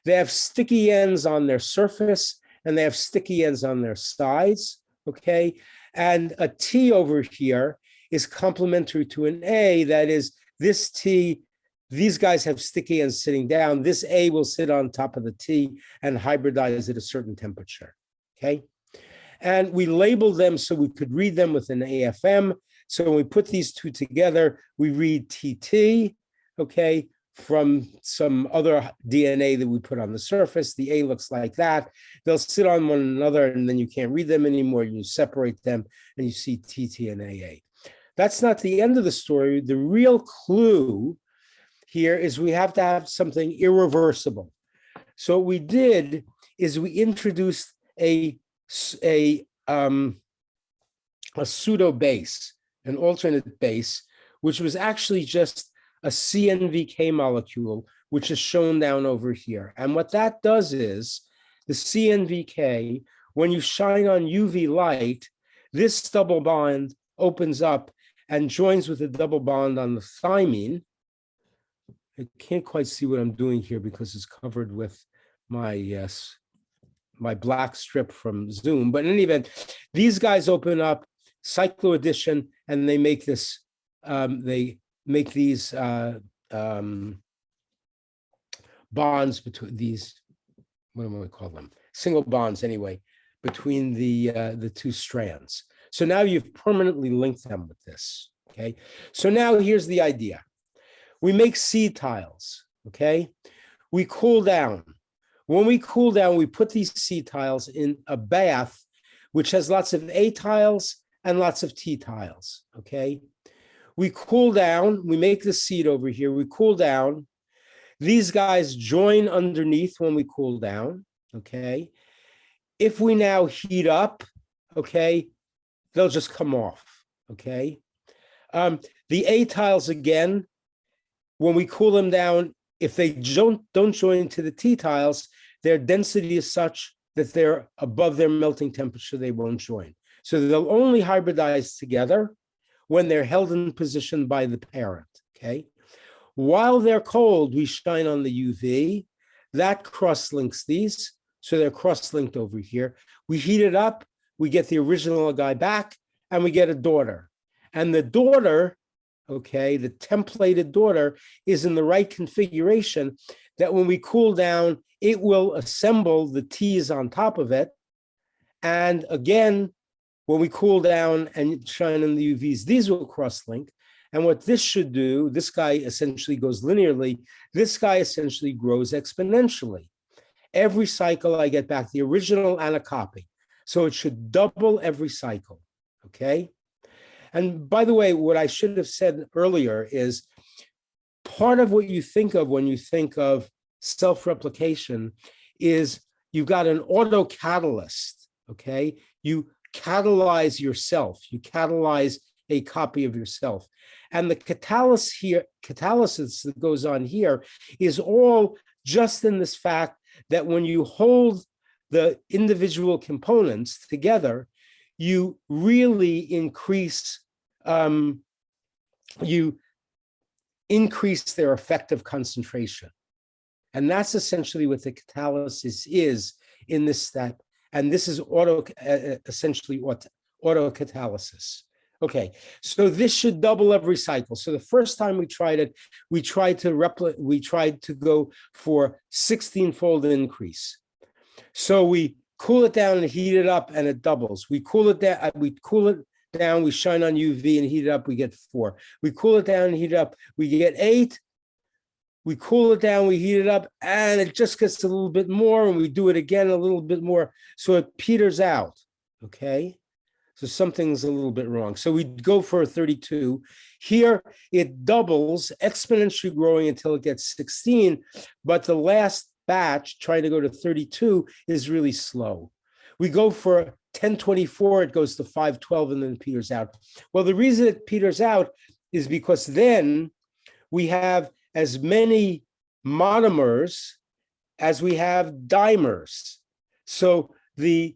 They have sticky ends on their surface and they have sticky ends on their sides, okay? And a T over here is complementary to an A, that is, this T, these guys have sticky ends sitting down. This A will sit on top of the T and hybridize at a certain temperature, okay? And we labeled them so we could read them with an AFM. So when we put these two together, we read TT, okay, from some other DNA that we put on the surface. The A looks like that. They'll sit on one another and then you can't read them anymore. You separate them and you see TT and AA. That's not the end of the story. The real clue here is we have to have something irreversible. So what we did is we introduced a pseudo base, an alternate base, which was actually just a CNVK molecule, which is shown down over here. And what that does is the CNVK, when you shine on UV light, this double bond opens up and joins with a double bond on the thymine. I can't quite see what I'm doing here because it's covered with my my black strip from Zoom. But in any event, these guys open up, cycloaddition, and they make this, they make these bonds between these, what do I call them? Single bonds anyway, between the two strands. So now you've permanently linked them with this, okay? So now here's the idea. We make seed tiles, okay? We cool down. When we cool down, we put these seed tiles in a bath, which has lots of A tiles and lots of T tiles, okay? We cool down, we make the seed over here, we cool down. These guys join underneath when we cool down, okay? If we now heat up, okay, they'll just come off, okay? The A tiles again, when we cool them down, if they don't join to the T tiles, their density is such that they're above their melting temperature, they won't join. So they'll only hybridize together when they're held in position by the parent, okay? While they're cold, we shine on the UV. That cross-links these, so they're cross-linked over here. We heat it up, we get the original guy back, and we get a daughter. And the daughter, okay, the templated daughter is in the right configuration that when we cool down, it will assemble the T's on top of it. And again, when we cool down and shine on the UVs, these will cross-link. And what this should do, this guy essentially goes linearly. This guy essentially grows exponentially. Every cycle, I get back the original and a copy. So it should double every cycle, okay? And by the way, what I should have said earlier is part of what you think of when you think of self-replication is you've got an autocatalyst, okay? You catalyze yourself. You catalyze a copy of yourself. And the catalysis that goes on here is all just in this fact that when you hold the individual components together, you really increase their effective concentration. And that's essentially what the catalysis is in this step. And this is essentially autocatalysis. Okay, so this should double every cycle. So the first time we tried it, we tried to go for 16-fold increase. So we cool it down and heat it up, and it doubles. We cool it down, we shine on UV and heat it up, we get 4. We cool it down and heat it up, we get 8. We cool it down, we heat it up, and it just gets a little bit more, and we do it again a little bit more. So it peters out, okay? So something's a little bit wrong. So we go for a 32. Here, it doubles, exponentially growing until it gets 16, but the last batch, trying to go to 32, is really slow. We go for 1024, it goes to 512, and then peters out. Well, the reason it peters out is because then we have as many monomers as we have dimers. So the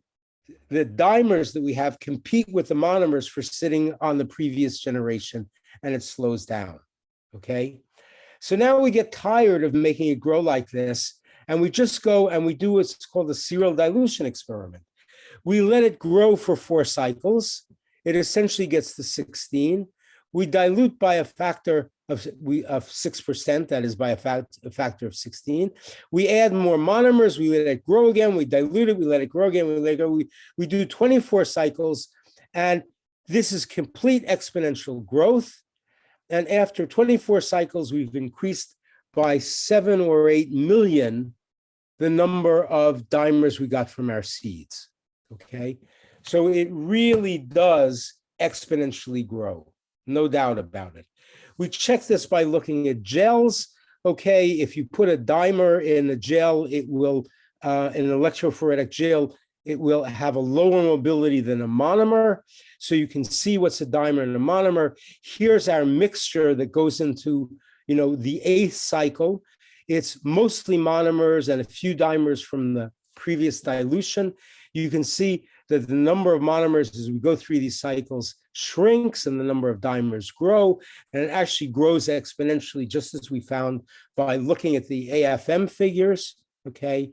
dimers that we have compete with the monomers for sitting on the previous generation, and it slows down, okay? So now we get tired of making it grow like this, And we just go and we do what's called a serial dilution experiment. We let it grow for 4 cycles. It essentially gets to 16. We dilute by a factor of 6%, that is by a factor of 16. We add more monomers, we let it grow again, we dilute it, we let it grow again, we let it go. We do 24 cycles, and this is complete exponential growth. And after 24 cycles, we've increased by 7 or 8 million the number of dimers we got from our seeds, okay? So it really does exponentially grow, no doubt about it. We check this by looking at gels. Okay, if you put a dimer in a gel, it will, in an electrophoretic gel, it will have a lower mobility than a monomer. So you can see what's a dimer and a monomer. Here's our mixture that goes into, the 8th cycle. It's mostly monomers and a few dimers from the previous dilution. You can see that the number of monomers as we go through these cycles shrinks and the number of dimers grow, and it actually grows exponentially, just as we found by looking at the AFM figures, okay?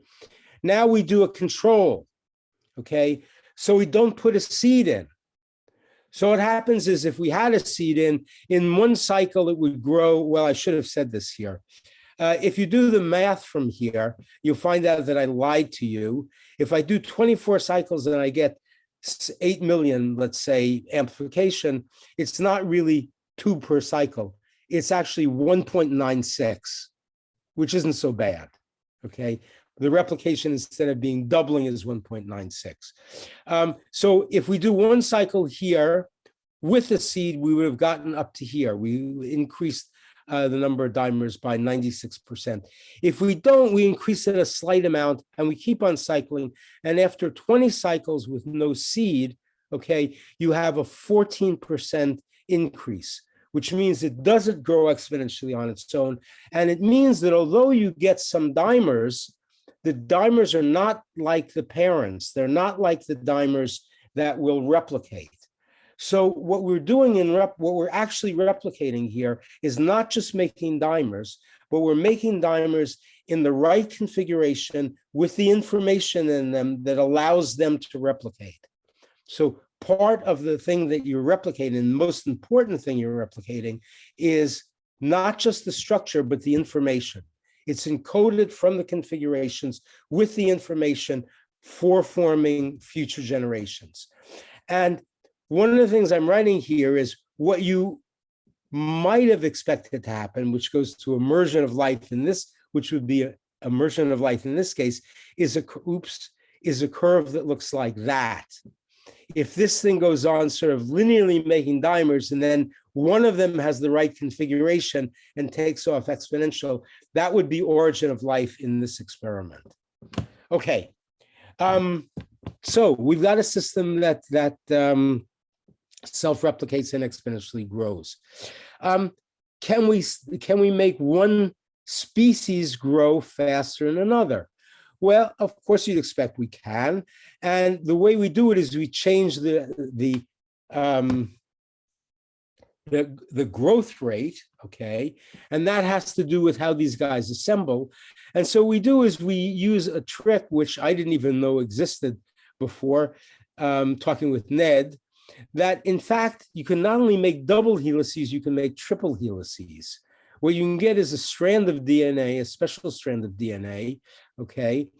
Now we do a control, okay? So we don't put a seed in. So what happens is if we had a seed in 1 cycle, it would grow, well, I should have said this here. If you do the math from here, you'll find out that I lied to you. If I do 24 cycles and I get 8 million, let's say, amplification, it's not really 2 per cycle. It's actually 1.96, which isn't so bad, okay? The replication, instead of being doubling, is 1.96. So if we do 1 cycle here with the seed, we would have gotten up to here. We increased the number of dimers by 96%. If we don't, we increase it a slight amount and we keep on cycling. And after 20 cycles with no seed, okay, you have a 14% increase, which means it doesn't grow exponentially on its own. And it means that although you get some dimers, the dimers are not like the parents. They're not like the dimers that will replicate. So what we're doing what we're actually replicating here is not just making dimers, but we're making dimers in the right configuration with the information in them that allows them to replicate. So part of the thing that you're replicating, the most important thing you're replicating, is not just the structure, but the information. It's encoded from the configurations with the information for forming future generations. And one of the things I'm writing here is what you might have expected to happen, which goes to immersion of life in this, which would be a immersion of life in this case, is a curve that looks like that. If this thing goes on sort of linearly making dimers, and then one of them has the right configuration and takes off exponential, that would be origin of life in this experiment. Okay, so we've got a system that self-replicates and exponentially grows. Can we make one species grow faster than another? Well, of course you'd expect we can. And the way we do it is we change the growth rate, okay? And that has to do with how these guys assemble. And so what we do is we use a trick, which I didn't even know existed before, talking with Ned, that in fact, you can not only make double helices, you can make triple helices. What you can get is a strand of DNA, a special strand of DNA, okay,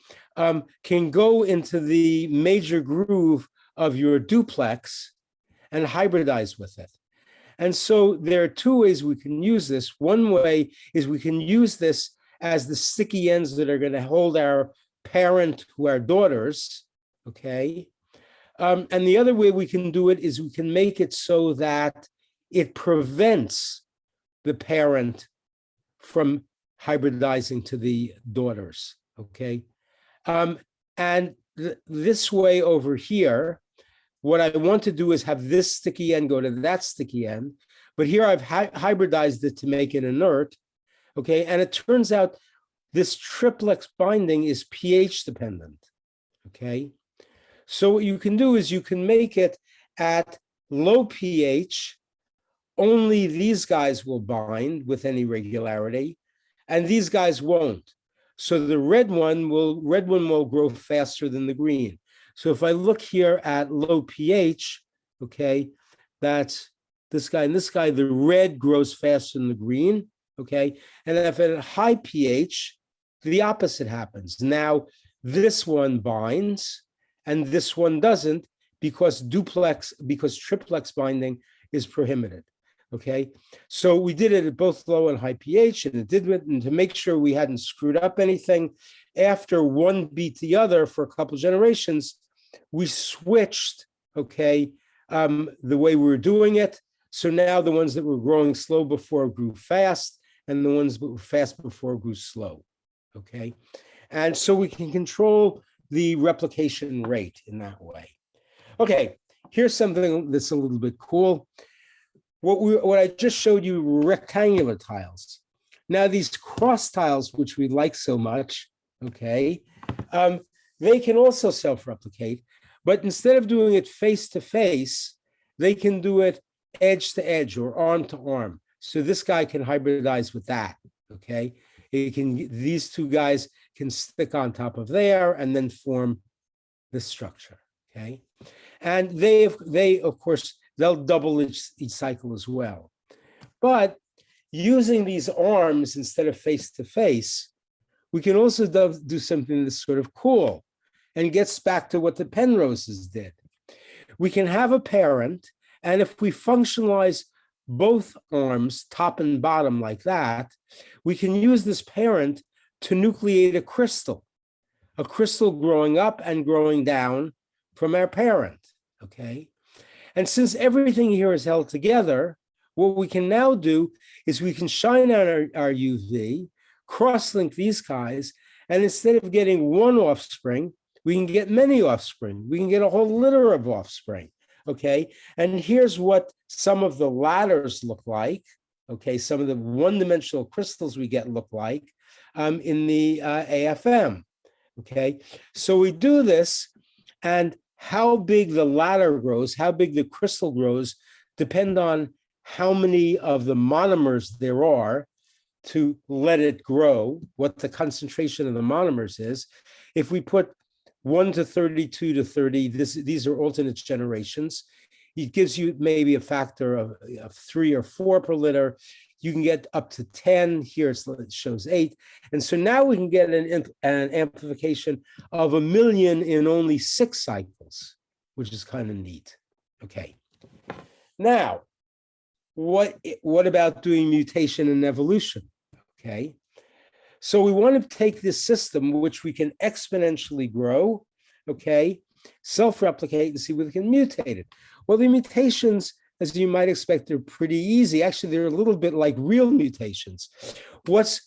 can go into the major groove of your duplex and hybridize with it. And so there are 2 ways we can use this. One way is we can use this as the sticky ends that are going to hold our parent to our daughters, okay? And the other way we can do it is we can make it so that it prevents the parent from hybridizing to the daughters, okay? And this way over here, what I want to do is have this sticky end go to that sticky end, but here I've hybridized it to make it inert, okay? And it turns out this triplex binding is pH dependent, okay? So what you can do is you can make it at low pH, only these guys will bind with any regularity, and these guys won't. So the red one will grow faster than the green. So if I look here at low pH, okay, that's this guy and this guy, the red grows faster than the green, okay? And if at high pH, the opposite happens. Now, this one binds and this one doesn't because triplex binding is prohibited, okay? So we did it at both low and high pH, and it did it, and to make sure we hadn't screwed up anything, after one beat the other for a couple generations, we switched, okay, the way we were doing it. So now the ones that were growing slow before grew fast, and the ones that were fast before grew slow, okay? And so we can control the replication rate in that way. Okay, here's something that's a little bit cool. What I just showed you were rectangular tiles. Now these cross tiles, which we like so much, okay, they can also self-replicate, but instead of doing it face to face, they can do it edge to edge or arm to arm. So this guy can hybridize with that, okay? These two guys can stick on top of there and then form this structure, okay? And they of course, they'll double each cycle as well. But using these arms instead of face to face, we can also do something that's sort of cool and gets back to what the Penroses did. We can have a parent, and if we functionalize both arms, top and bottom like that, we can use this parent to nucleate a crystal growing up and growing down from our parent, okay? And since everything here is held together, what we can now do is we can shine on our UV, cross-link these guys, and instead of getting one offspring, we can get many offspring. We can get a whole litter of offspring, okay? And here's what some of the ladders look like, okay? Some of the one-dimensional crystals we get look like in the AFM, okay? So we do this, and how big the ladder grows, how big the crystal grows, depend on how many of the monomers there are to let it grow, what the concentration of the monomers is. If we put 1 to 32 to 30, these are alternate generations. It gives you maybe a factor of 3 or 4 per liter. You can get up to 10. Here it shows 8. And so now we can get an amplification of 1 million in only 6 cycles, which is kind of neat. Okay. Now, what about doing mutation and evolution? Okay. So we want to take this system, which we can exponentially grow, okay, self-replicate and see whether we can mutate it. Well, the mutations, as you might expect, are pretty easy. Actually, they're a little bit like real mutations. What's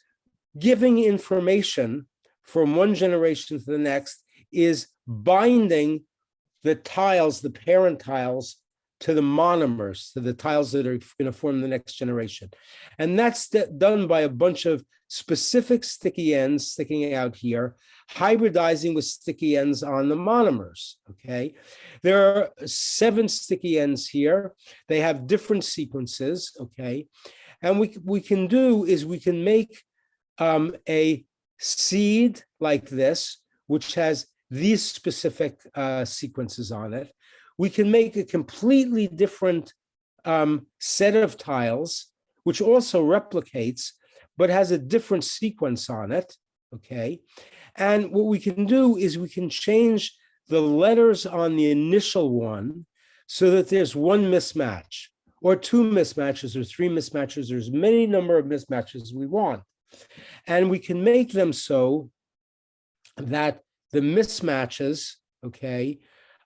giving information from one generation to the next is binding the tiles, the parent tiles, to the monomers, to the tiles that are going to form the next generation. And that's done by a bunch of specific sticky ends sticking out here, hybridizing with sticky ends on the monomers, okay? There are 7 sticky ends here. They have different sequences, okay? And we can do is we can make a seed like this, which has these specific sequences on it. We can make a completely different set of tiles, which also replicates, but has a different sequence on it, okay? And what we can do is we can change the letters on the initial one so that there's one mismatch, or 2 mismatches, or 3 mismatches. There's many number of mismatches we want. And we can make them so that the mismatches, okay,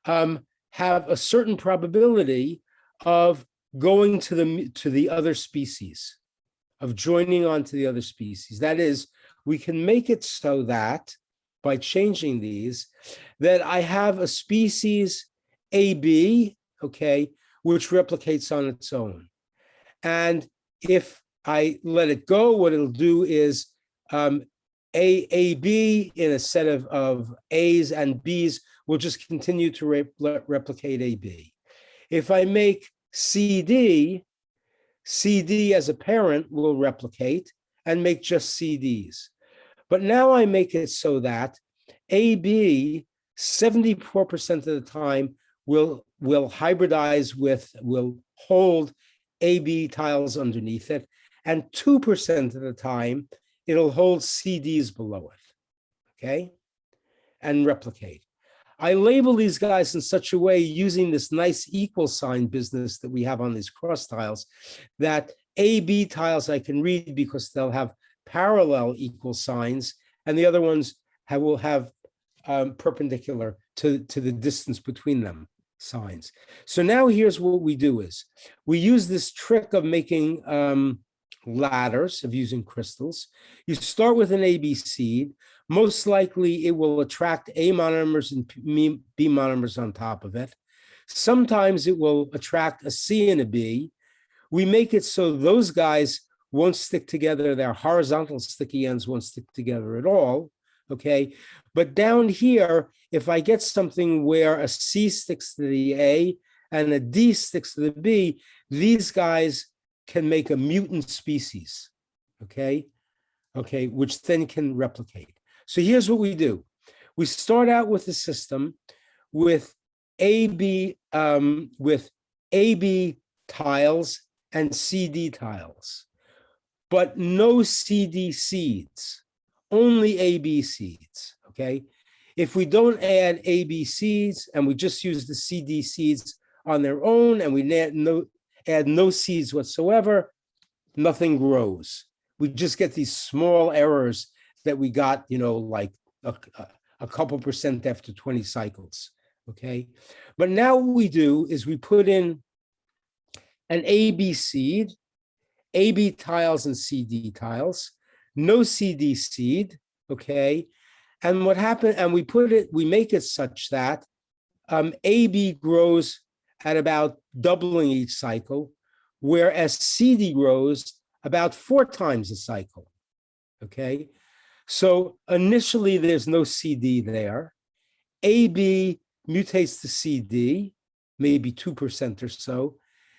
have a certain probability of going to the other species, of joining on to the other species. That is, we can make it so that by changing these, that I have a species AB, okay, which replicates on its own. And if I let it go, what it'll do is AB in a set of A's and B's will just continue to replicate AB. If I make CD, CD as a parent will replicate and make just CDs. But now I make it so that AB 74% of the time will hybridize will hold AB tiles underneath it, and 2% of the time it'll hold CDs below it, okay, and replicate. I label these guys in such a way using this nice equal sign business that we have on these cross tiles, that AB tiles I can read because they'll have parallel equal signs, and the other ones will have perpendicular to the distance between them signs. So now here's what we do is we use this trick of making ladders, of using crystals. You start with an AB seed. Most likely it will attract A monomers and B monomers on top of it. Sometimes it will attract a C and a B. We make it so those guys won't stick together. Their horizontal sticky ends won't stick together at all, okay? But down here, if I get something where a C sticks to the A and a D sticks to the B, these guys can make a mutant species, okay? Okay, which then can replicate. So here's what we do. We start out with a system with AB tiles and CD tiles, but no CD seeds, only AB seeds, okay? If we don't add AB seeds and we just use the CD seeds on their own and we add no seeds whatsoever, nothing grows. We just get these small errors that we got, you know, like a couple percent after 20 cycles, okay? But now what we do is we put in an AB seed, AB tiles and CD tiles, no CD seed, okay? And what happened, and we make it such that AB grows at about doubling each cycle, whereas CD grows about 4 times a cycle, okay? So initially there's no CD there. AB mutates to CD, maybe 2% or so.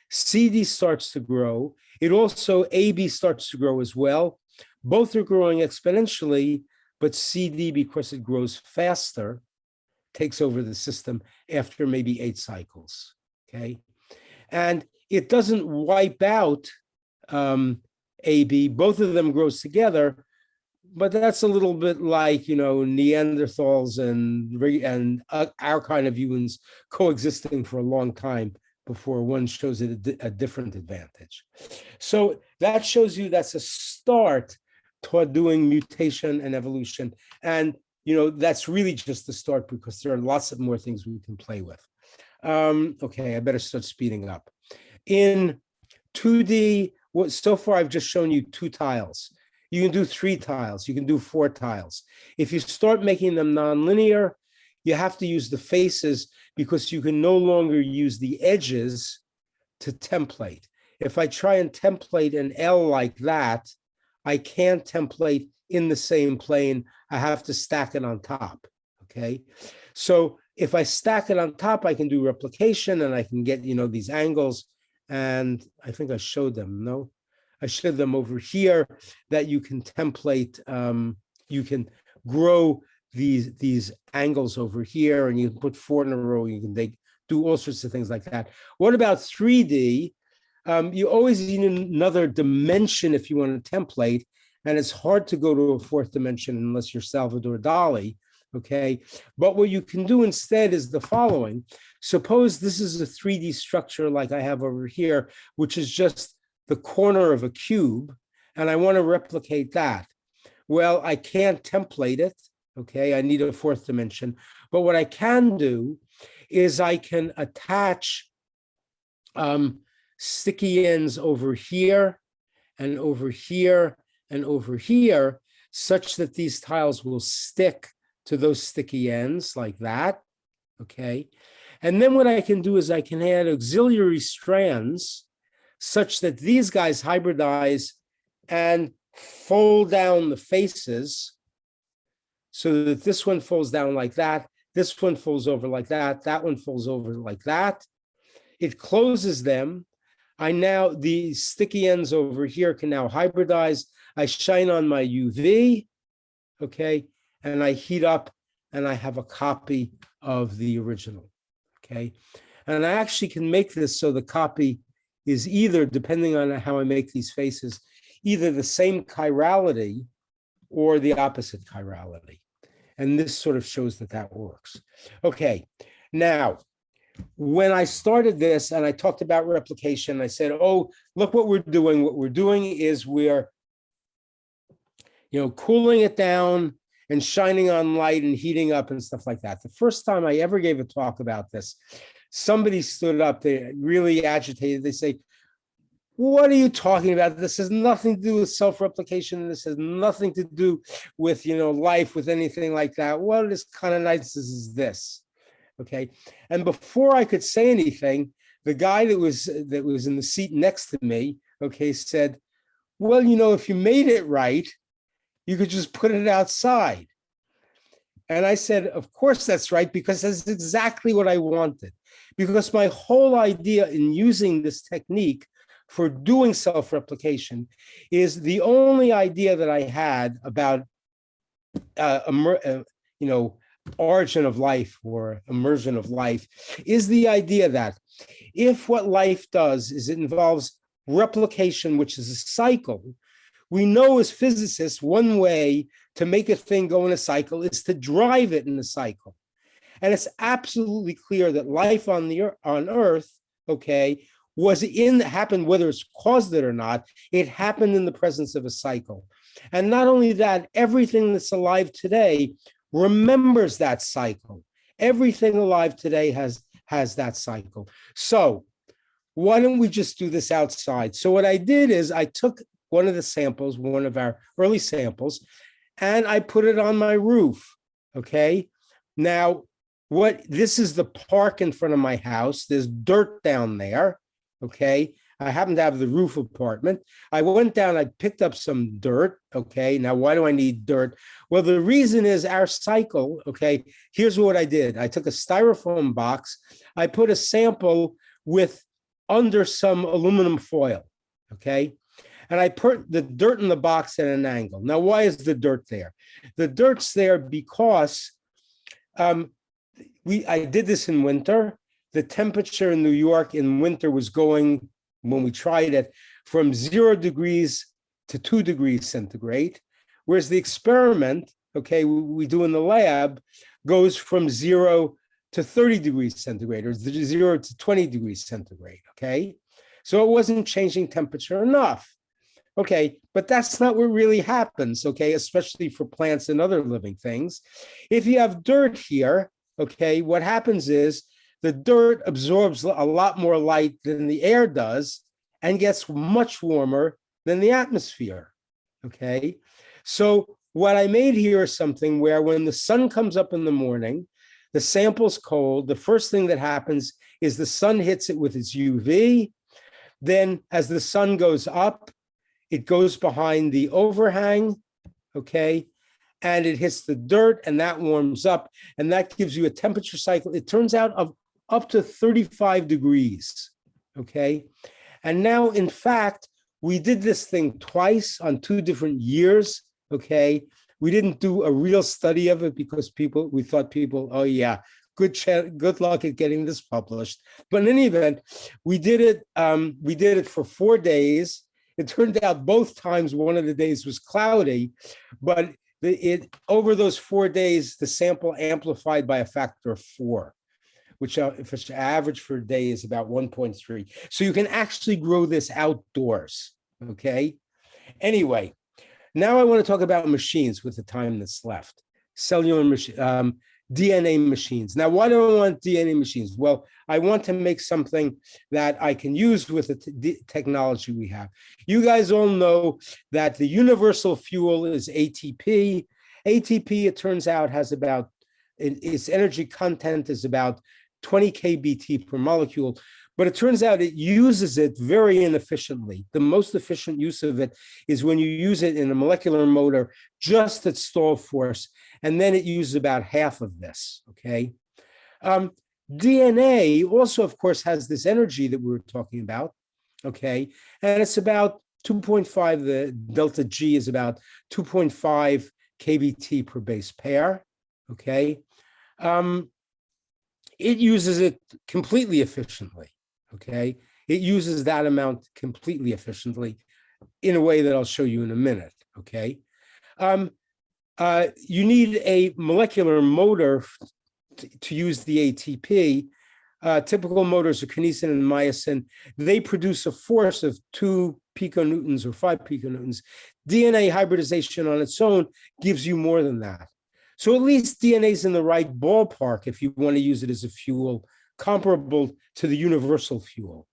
CD starts to grow. It also, AB starts to grow as well. Both are growing exponentially, but CD, because it grows faster, takes over the system after maybe 8 cycles, okay? And it doesn't wipe out AB. Both of them grows together, but that's a little bit like, you know, Neanderthals and our kind of humans coexisting for a long time before one shows it a different advantage. So that shows you that's a start toward doing mutation and evolution. And, you know, that's really just the start because there are lots of more things we can play with. Okay, I better start speeding up. In 2D, so far I've just shown you 2 tiles. You can do 3 tiles, you can do 4 tiles. If you start making them nonlinear, you have to use the faces because you can no longer use the edges to template. If I try and template an L like that, I can't template in the same plane. I have to stack it on top, okay? So if I stack it on top, I can do replication and I can get, you know, these angles. And I think I showed them, no? I showed them over here that you can template, you can grow these angles over here and you can put 4 in a row, you can do all sorts of things like that. What about 3D? You always need another dimension if you want to template, and it's hard to go to a 4th dimension unless you're Salvador Dali, okay? But what you can do instead is the following. Suppose this is a 3D structure like I have over here, which is just the corner of a cube, and I want to replicate that. Well, I can't template it, okay? I need a 4th dimension. But what I can do is I can attach sticky ends over here and over here and over here, such that these tiles will stick to those sticky ends like that, okay? And then what I can do is I can add auxiliary strands such that these guys hybridize and fold down the faces so that this one folds down like that, this one folds over like that, that one folds over like that. It closes them. The sticky ends over here can now hybridize. I shine on my UV, okay, and I heat up and I have a copy of the original, okay? And I actually can make this so the copy is either, depending on how I make these faces, either the same chirality or the opposite chirality. And this sort of shows that that works. Okay, now, when I started this and I talked about replication, I said, oh, look what we're doing. What we're doing is we're, cooling it down and shining on light and heating up and stuff like that. The first time I ever gave a talk about this, somebody stood up, they really agitated. They say, what are you talking about? This has nothing to do with self-replication. This has nothing to do with, life, with anything like that. What is kind of nice is this? Okay. And before I could say anything, the guy that was in the seat next to me, okay, said, well, if you made it right, you could just put it outside. And I said, of course that's right, because that's exactly what I wanted. Because my whole idea in using this technique for doing self-replication is the only idea that I had about, origin of life or immersion of life is the idea that if what life does is it involves replication, which is a cycle, we know as physicists, one way to make a thing go in a cycle is to drive it in a cycle. And it's absolutely clear that life on Earth, okay, happened, whether it's caused it or not, it happened in the presence of a cycle. And not only that, everything that's alive today remembers that cycle. Everything alive today has that cycle. So why don't we just do this outside? So what I did is I took one of the samples, one of our early samples, and I put it on my roof, okay? Now, this is the park in front of my house. There's dirt down there, okay? I happen to have the roof apartment. I went down, I picked up some dirt, okay? Now, why do I need dirt? Well, the reason is our cycle, okay? Here's what I did. I took a styrofoam box. I put a sample under some aluminum foil, okay? And I put the dirt in the box at an angle. Now, why is the dirt there? The dirt's there because I did this in winter. The temperature in New York in winter was going, when we tried it, from 0 degrees to 2 degrees centigrade, whereas the experiment, okay, we do in the lab, goes from 0 to 30 degrees centigrade, or 0 to 20 degrees centigrade, okay? So it wasn't changing temperature enough. Okay, but that's not what really happens, okay, especially for plants and other living things. If you have dirt here, okay, what happens is the dirt absorbs a lot more light than the air does and gets much warmer than the atmosphere, okay? So what I made here is something where when the sun comes up in the morning, the sample's cold, the first thing that happens is the sun hits it with its UV. Then as the sun goes up, it goes behind the overhang, okay? And it hits the dirt and that warms up and that gives you a temperature cycle. It turns out of up to 35 degrees, okay? And now, in fact, we did this thing twice on 2 different years, okay? We didn't do a real study of it because we thought people, oh yeah, good luck at getting this published. But in any event, we did it for 4 days. It turned out both times one of the days was cloudy, but over those 4 days, the sample amplified by a factor of 4, which if it's average for a day is about 1.3. So you can actually grow this outdoors, okay? Anyway, now I want to talk about machines with the time that's left. Cellular DNA machines. Now, why do I want DNA machines? Well, I want to make something that I can use with the technology we have. You guys all know that the universal fuel is ATP. ATP, it turns out, has about, its energy content is about 20 kBT per molecule, but it turns out it uses it very inefficiently. The most efficient use of it is when you use it in a molecular motor just at stall force, and then it uses about half of this, okay? DNA also, of course, has this energy that we were talking about, okay? And it's about 2.5, the delta G is about 2.5 kBt per base pair, okay? It uses it completely efficiently, okay? It uses that amount completely efficiently in a way that I'll show you in a minute, okay? You need a molecular motor to use the ATP. Typical motors are kinesin and myosin. They produce a force of 2 piconewtons or 5 piconewtons. DNA hybridization on its own gives you more than that. So at least DNA is in the right ballpark if you want to use it as a fuel, comparable to the universal fuel.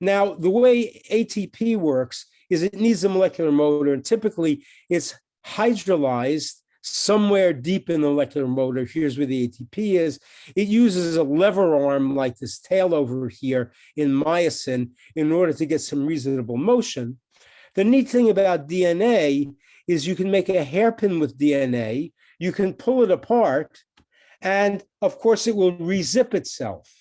Now, the way ATP works is it needs a molecular motor, and typically it's hydrolyzed somewhere deep in the molecular motor. Here's where the ATP is. It uses a lever arm like this tail over here in myosin in order to get some reasonable motion. The neat thing about DNA is you can make a hairpin with DNA, you can pull it apart, and of course it will rezip itself.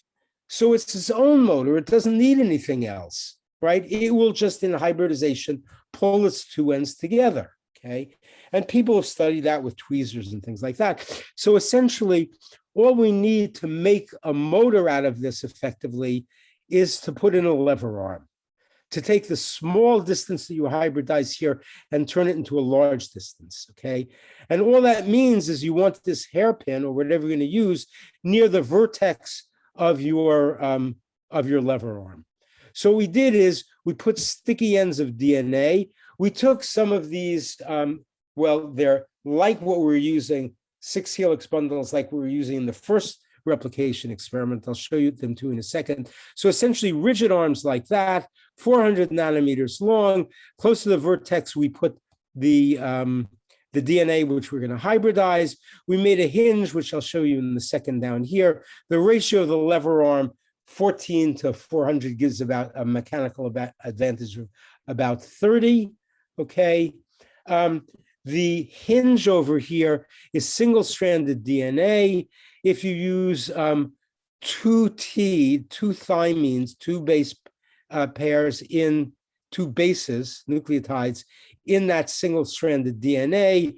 So it's its own motor, it doesn't need anything else, right? It will just in hybridization pull its two ends together, okay? And people have studied that with tweezers and things like that. So essentially, all we need to make a motor out of this effectively is to put in a lever arm, to take the small distance that you hybridize here and turn it into a large distance, okay? And all that means is you want this hairpin or whatever you're going to use near the vertex of your lever arm. So what we did is we put sticky ends of DNA. We took some of these, well, they're like what we're using, 6 helix bundles like we were using in the first replication experiment. I'll show you them too in a second. So essentially rigid arms like that, 400 nanometers long. Close to the vertex, we put the DNA, which we're going to hybridize. We made a hinge, which I'll show you in the second down here. The ratio of the lever arm, 14 to 400 gives about a mechanical advantage of about 30, okay? The hinge over here is single-stranded DNA. If you use 2 thymines, 2 base pairs in 2 bases, nucleotides, in that single-stranded DNA,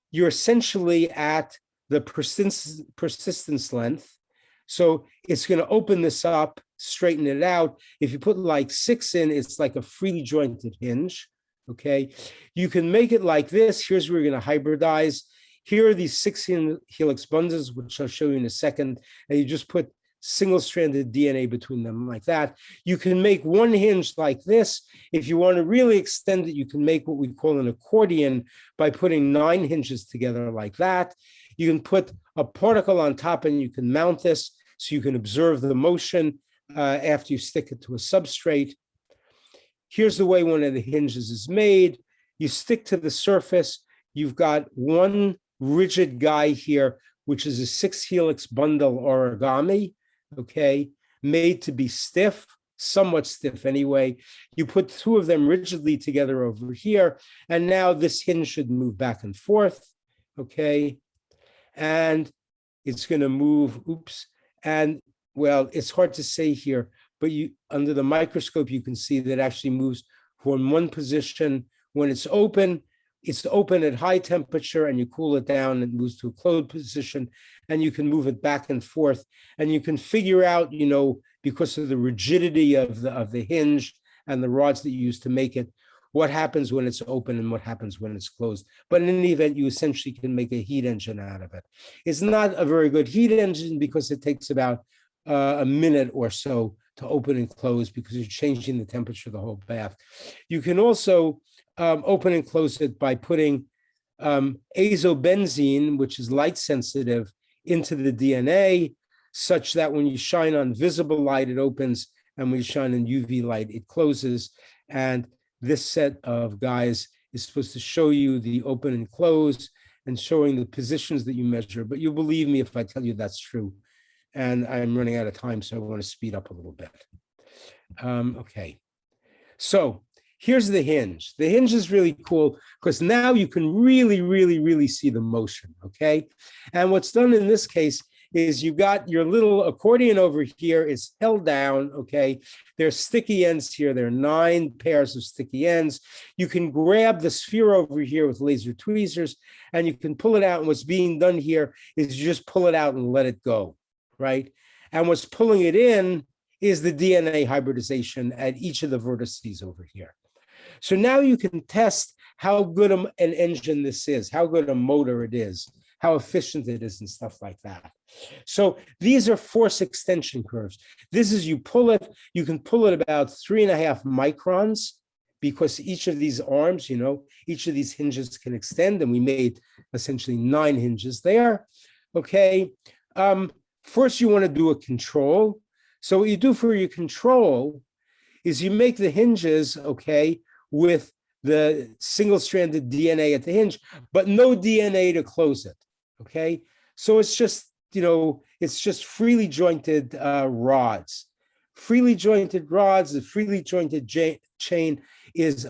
you're essentially at the persistence length. So it's going to open this up, straighten it out. If you put like 6 in, it's like a freely jointed hinge, okay? You can make it like this. Here's where we're going to hybridize. Here are these 6 helix bundles, which I'll show you in a second, and you just put single-stranded DNA between them like that. You can make one hinge like this. If you want to really extend it, you can make what we call an accordion by putting 9 hinges together like that. You can put a particle on top and you can mount this so you can observe the motion after you stick it to a substrate. Here's the way one of the hinges is made. You stick to the surface. You've got one rigid guy here, which is a 6 helix bundle origami, okay, made to be stiff, somewhat stiff anyway. You put 2 of them rigidly together over here, and now this hinge should move back and forth, okay? And it's going to move, oops, and well, it's hard to say here, but you under the microscope, you can see that it actually moves from one position. When it's open at high temperature, and you cool it down and moves to a closed position, and you can move it back and forth, and you can figure out, you know, because of the rigidity of the hinge and the rods that you use to make it, what happens when it's open and what happens when it's closed. But in any event, you essentially can make a heat engine out of it. It's not a very good heat engine because it takes about a minute or so to open and close because you're changing the temperature of the whole bath. You can also open and close it by putting azobenzene, which is light sensitive, into the DNA, such that when you shine on visible light, it opens, and when you shine on UV light, it closes. And this set of guys is supposed to show you the open and close and showing the positions that you measure. But you'll believe me if I tell you that's true. And I'm running out of time, so I want to speed up a little bit. Okay. So here's the hinge. The hinge is really cool because now you can really see the motion, okay? And what's done in this case is you got your little accordion over here is held down, okay? There's sticky ends here. There are 9 pairs of sticky ends. You can grab the sphere over here with laser tweezers and you can pull it out. And what's being done here is you just pull it out and let it go, right? And what's pulling it in is the DNA hybridization at each of the vertices over here. So now you can test how good an engine this is, how good a motor it is, how efficient it is and stuff like that. So these are force extension curves. This is you pull it, you can pull it about 3.5 microns because each of these arms, you know, each of these hinges can extend, and we made essentially 9 hinges there. Okay. First, you want to do a control. So what you do for your control is you make the hinges, okay, with the single-stranded DNA at the hinge, but no DNA to close it, okay? So it's just, you know, it's just freely jointed rods. Freely jointed rods, the freely jointed chain is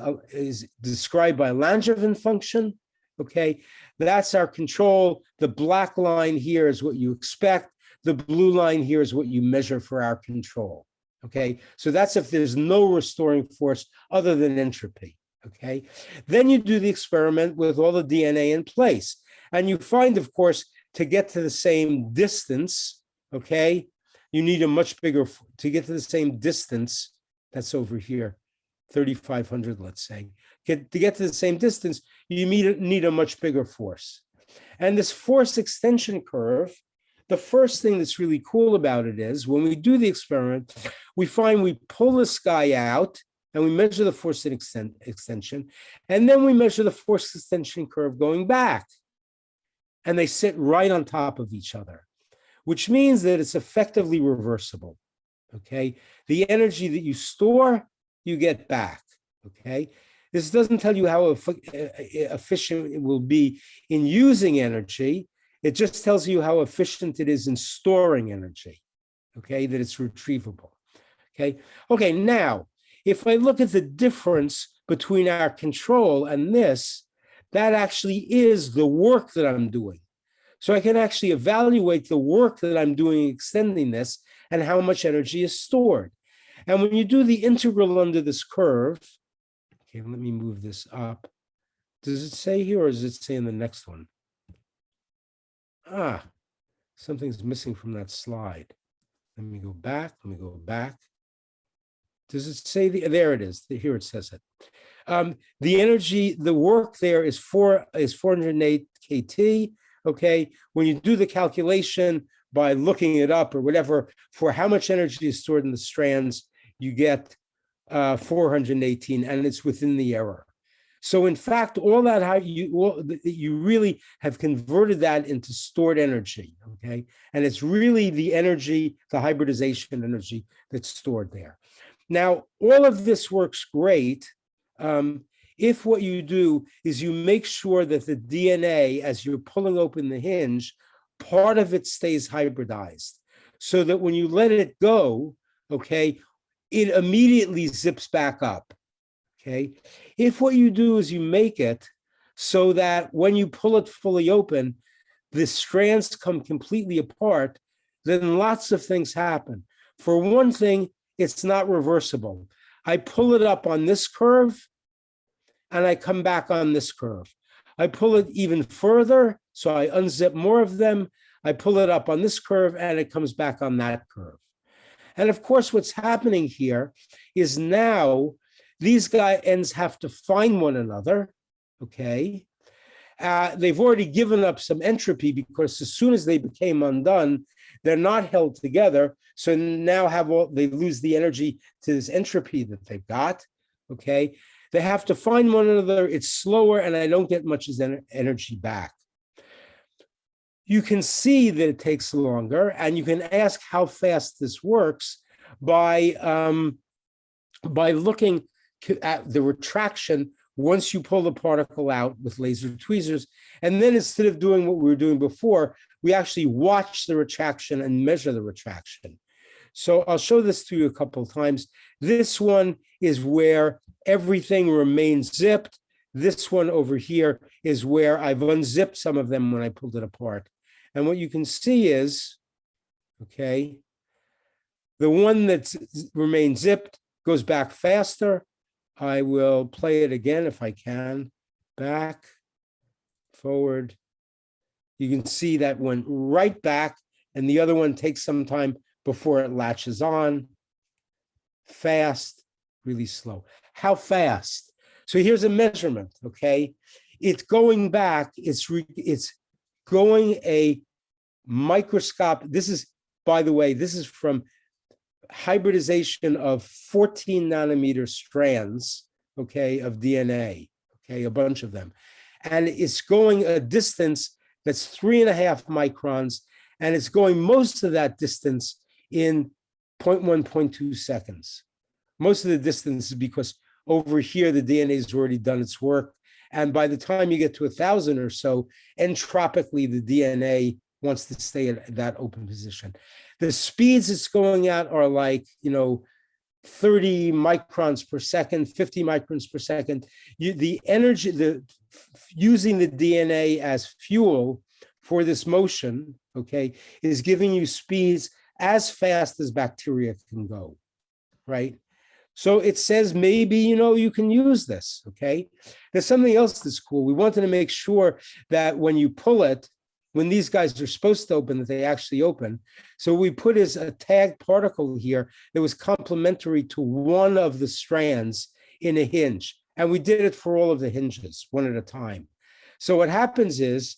described by Langevin function, okay? That's our control. The black line here is what you expect. The blue line here is what you measure for our control, okay? So that's if there's no restoring force other than entropy, okay? Then you do the experiment with all the DNA in place. And you find, of course, to get to the same distance, okay, you need a much bigger, to get to the same distance, that's over here, 3,500, let's say. To get to the same distance, you need a much bigger force. And this force extension curve, the first thing that's really cool about it is when we do the experiment, we find we pull this guy out and we measure the force extension, and then we measure the force extension curve going back. And they sit right on top of each other, which means that it's effectively reversible, okay? The energy that you store, you get back, okay? This doesn't tell you how efficient it will be in using energy. It just tells you how efficient it is in storing energy, okay, that it's retrievable, okay? Okay, now, if I look at the difference between our control and this, that actually is the work that I'm doing. So I can actually evaluate the work that I'm doing extending this and how much energy is stored. And when you do the integral under this curve, okay, let me move this up. Does it say here or does it say in the next one? Ah, something's missing from that slide. Let me go back, let me go back. Does it say, there it is, here it says it. The energy, the work there is 408 kT, okay? When you do the calculation by looking it up or whatever, for how much energy is stored in the strands, you get 418, and it's within the error. So in fact, all that, how you really have converted that into stored energy, okay? And it's really the energy, the hybridization energy that's stored there. Now, all of this works great if what you do is you make sure that the DNA, as you're pulling open the hinge, part of it stays hybridized, so that when you let it go, okay, it immediately zips back up. Okay, if what you do is you make it so that when you pull it fully open, the strands come completely apart, then lots of things happen. For one thing, it's not reversible. I pull it up on this curve and I come back on this curve. I pull it even further, so I unzip more of them. I pull it up on this curve and it comes back on that curve. And of course, what's happening here is now these ends have to find one another, okay? They've already given up some entropy because as soon as they became undone, they're not held together. So now they lose the energy to this entropy that they've got, okay? They have to find one another. It's slower and I don't get much energy back. You can see that it takes longer, and you can ask how fast this works by looking at the retraction once you pull the particle out with laser tweezers. And then instead of doing what we were doing before, we actually watch the retraction and measure the retraction. So I'll show this to you a couple of times. This one is where everything remains zipped. This one over here is where I've unzipped some of them when I pulled it apart. And what you can see is, okay? The one that remains zipped goes back faster. I will play it again if I can. Back, forward. You can see that went right back, and the other one takes some time before it latches on. Fast, really slow. How fast? So here's a measurement, okay? It's going back, it's going a microscopic. This is, by the way, this is from hybridization of 14 nanometer strands, okay, of DNA, okay, a bunch of them. And it's going a distance that's 3.5 microns, and it's going most of that distance in 0.1, 0.2 seconds. Most of the distance is because over here, the DNA has already done its work. And by the time you get to 1,000 or so, entropically, the DNA wants to stay at that open position. The speeds it's going at are like, 30 microns per second, 50 microns per second. The energy, using the DNA as fuel for this motion, okay, is giving you speeds as fast as bacteria can go, right? So it says maybe, you can use this, okay? There's something else that's cool. We wanted to make sure that when you pull it, when these guys are supposed to open, that they actually open. So we put as a tagged particle here that was complementary to one of the strands in a hinge. And we did it for all of the hinges, one at a time. So what happens is,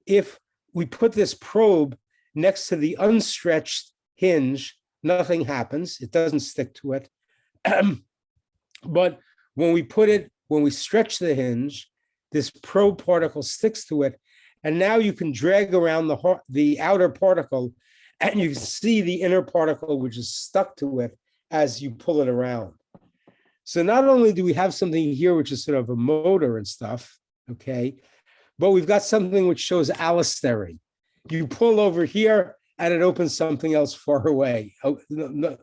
if we put this probe next to the unstretched hinge, nothing happens. It doesn't stick to it. But when we stretch the hinge, this probe particle sticks to it. And now you can drag around the outer particle, and you can see the inner particle, which is stuck to it as you pull it around. So not only do we have something here, which is sort of a motor and stuff, okay, but we've got something which shows allostery. You pull over here, and it opens something else far away,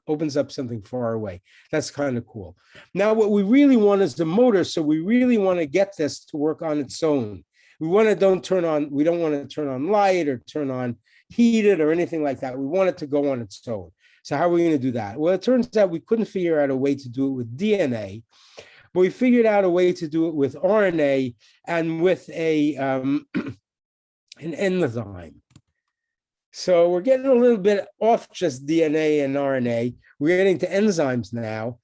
opens up something far away. That's kind of cool. Now, what we really want is the motor, so we really want to get this to work on its own. We don't want to turn on light or turn on heated or anything like that. We want it to go on its own. So how are we going to do that? Well, it turns out we couldn't figure out a way to do it with DNA, but we figured out a way to do it with RNA and with an enzyme. So we're getting a little bit off just DNA and RNA. We're getting to enzymes now,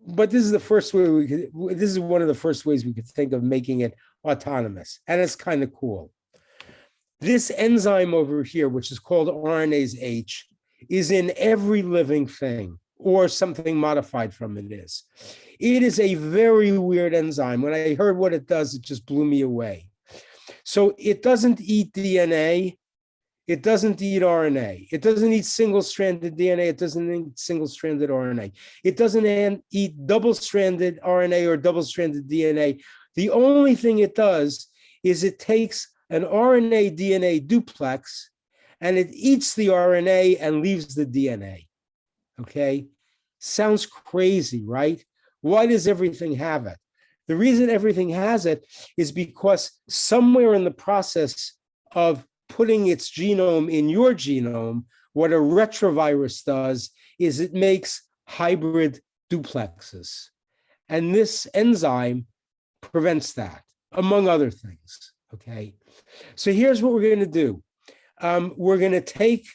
but this is the first way this is one of the first ways we could think of making it autonomous, and it's kind of cool. This enzyme over here, which is called RNase H, is in every living thing, or something modified from it is. It is a very weird enzyme. When I heard what it does, it just blew me away. So it doesn't eat DNA. It doesn't eat RNA. It doesn't eat single-stranded DNA. It doesn't eat single-stranded RNA. It doesn't eat double-stranded RNA or double-stranded DNA. The only thing it does is it takes an RNA DNA duplex and it eats the RNA and leaves the DNA. Okay? Sounds crazy, right? Why does everything have it? The reason everything has it is because somewhere in the process of putting its genome in your genome, what a retrovirus does is it makes hybrid duplexes. And this enzyme prevents that, among other things, okay? So here's what we're going to do. We're going to take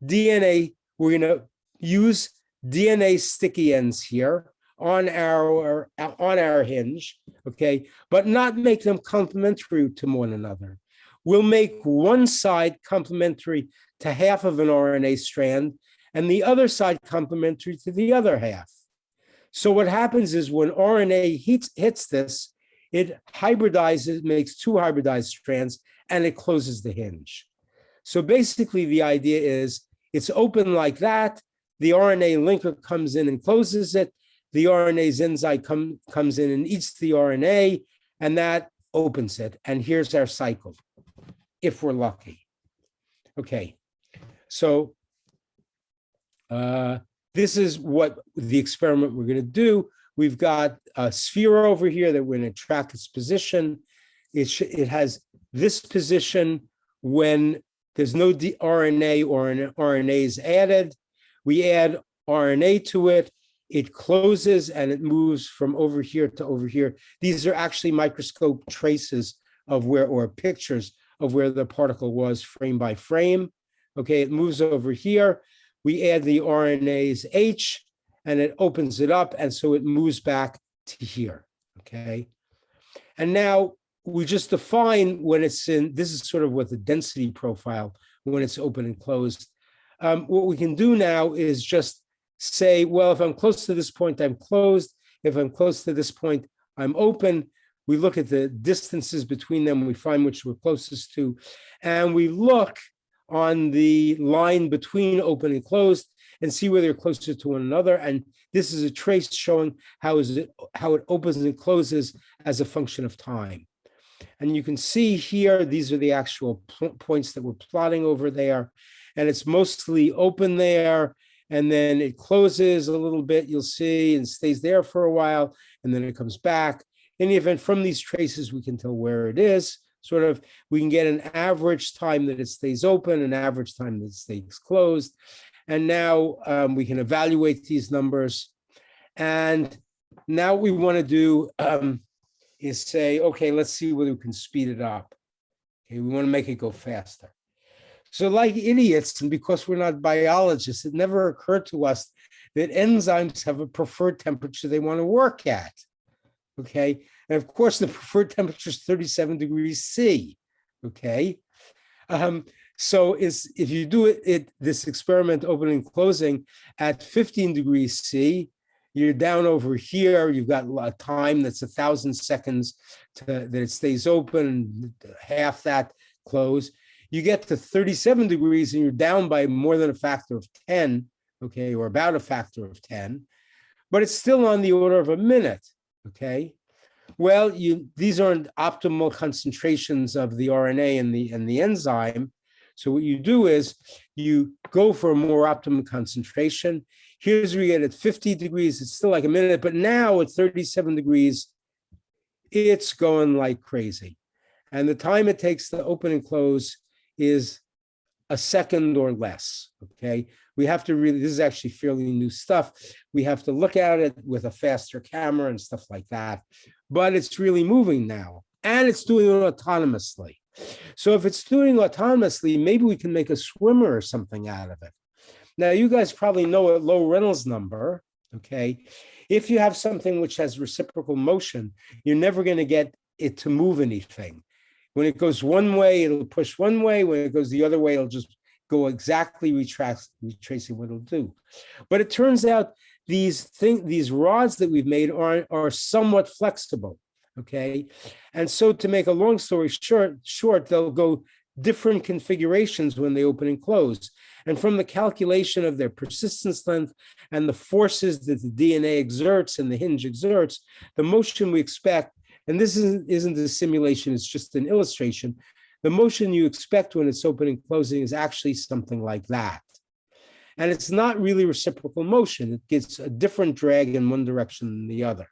DNA, we're going to use DNA sticky ends here on our hinge, okay, but not make them complementary to one another. We'll make one side complementary to half of an RNA strand and the other side complementary to the other half. So what happens is when RNA hits this, it hybridizes, makes two hybridized strands, and it closes the hinge. So basically the idea is it's open like that. The RNA linker comes in and closes it. The RNase enzyme comes in and eats the RNA, and that opens it. And here's our cycle, if we're lucky. Okay, so this is what the experiment we're going to do. We've got a sphere over here that we're going to track its position. It has this position when There's no RNA or an RNA is added. We add RNA to it. It closes and it moves from over here to over here. These are actually microscope traces of where, or pictures of where the particle was frame by frame. Okay, it moves over here. We add the RNase H and it opens it up. And so it moves back to here. Okay. And now we just define when it's in, this is sort of what the density profile, when it's open and closed. What we can do now is just say, well, if I'm close to this point, I'm closed. If I'm close to this point, I'm open. We look at the distances between them. We find which we're closest to. And we look on the line between open and closed and see where they're closer to one another. And this is a trace showing how it opens and closes as a function of time. And you can see here, these are the actual points that we're plotting over there. And it's mostly open there. And then it closes a little bit, you'll see, and stays there for a while. And then it comes back. In the event, from these traces, we can tell where it is. Sort of, we can get an average time that it stays open, an average time that it stays closed. And now we can evaluate these numbers. And now what we want to do is say, okay, let's see whether we can speed it up. Okay, we want to make it go faster. So like idiots, and because we're not biologists, it never occurred to us that enzymes have a preferred temperature they want to work at. Okay, and of course the preferred temperature is 37 degrees C. Okay, so if you do this experiment opening and closing at 15 degrees C, you're down over here. You've got a time that's 1,000 seconds that it stays open, half that close. You get to 37 degrees and you're down by more than a factor of 10, okay, or about a factor of 10, but it's still on the order of a minute, okay? Well, these aren't optimal concentrations of the RNA and the enzyme. So what you do is you go for a more optimum concentration. Here's where you get at 50 degrees, it's still like a minute, but now at 37 degrees, it's going like crazy. And the time it takes to open and close is a second or less, okay? We have to really, this is actually fairly new stuff. We have to look at it with a faster camera and stuff like that, but it's really moving now and it's doing it autonomously. So if it's doing autonomously, maybe we can make a swimmer or something out of it. Now, you guys probably know a low Reynolds number, okay? If you have something which has reciprocal motion, you're never gonna get it to move anything. When it goes one way, it'll push one way. When it goes the other way, it'll just go exactly retracing what it'll do. But it turns out these rods that we've made are somewhat flexible, okay? And so to make a long story short, they'll go different configurations when they open and close. And from the calculation of their persistence length and the forces that the DNA exerts and the hinge exerts, the motion we expect, and this isn't a simulation, it's just an illustration. The motion you expect when it's opening and closing is actually something like that. And it's not really reciprocal motion. It gets a different drag in one direction than the other,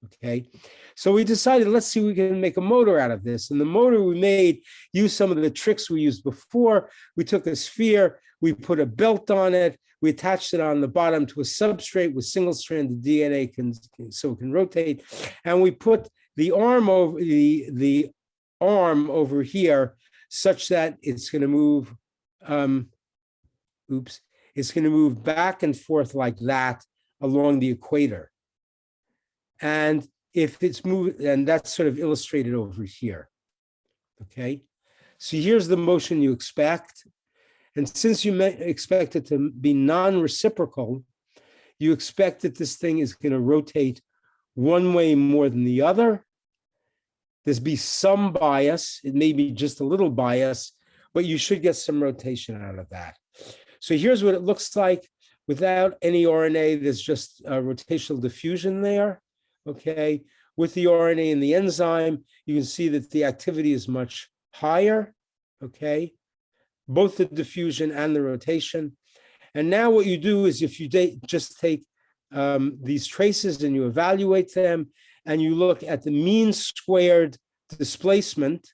okay? So we decided, let's see if we can make a motor out of this. And the motor we made used some of the tricks we used before. We took a sphere, we put a belt on it, we attached it on the bottom to a substrate with single-stranded DNA so it can rotate. And we put the arm over the arm over here such that it's going to move, it's going to move back and forth like that along the equator. And if it's moved, and that's sort of illustrated over here, okay? So here's the motion you expect. And since you expect it to be non-reciprocal, you expect that this thing is going to rotate one way more than the other. There's be some bias. It may be just a little bias, but you should get some rotation out of that. So here's what it looks like without any RNA. There's just a rotational diffusion there, okay? With the RNA and the enzyme, you can see that the activity is much higher, okay? Both the diffusion and the rotation. And now what you do is if you just take these traces and you evaluate them and you look at the mean squared displacement,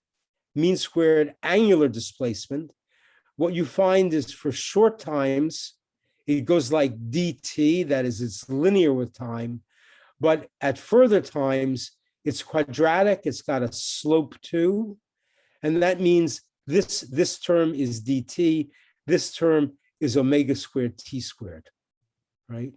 mean squared angular displacement, what you find is for short times, it goes like dt, that is, it's linear with time. But at further times, it's quadratic, it's got a slope too. And that means this term is dt, this term is omega squared t squared, right?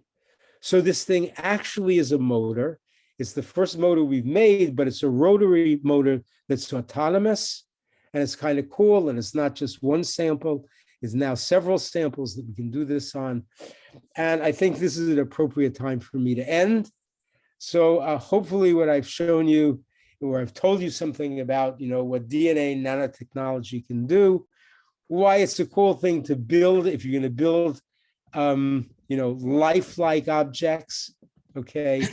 So this thing actually is a motor. It's the first motor we've made, but it's a rotary motor that's autonomous, and it's kind of cool, and it's not just one sample, it's now several samples that we can do this on. And I think this is an appropriate time for me to end. So hopefully what I've shown you, or I've told you something about, what DNA nanotechnology can do, why it's a cool thing to build if you're going to build, lifelike objects, okay?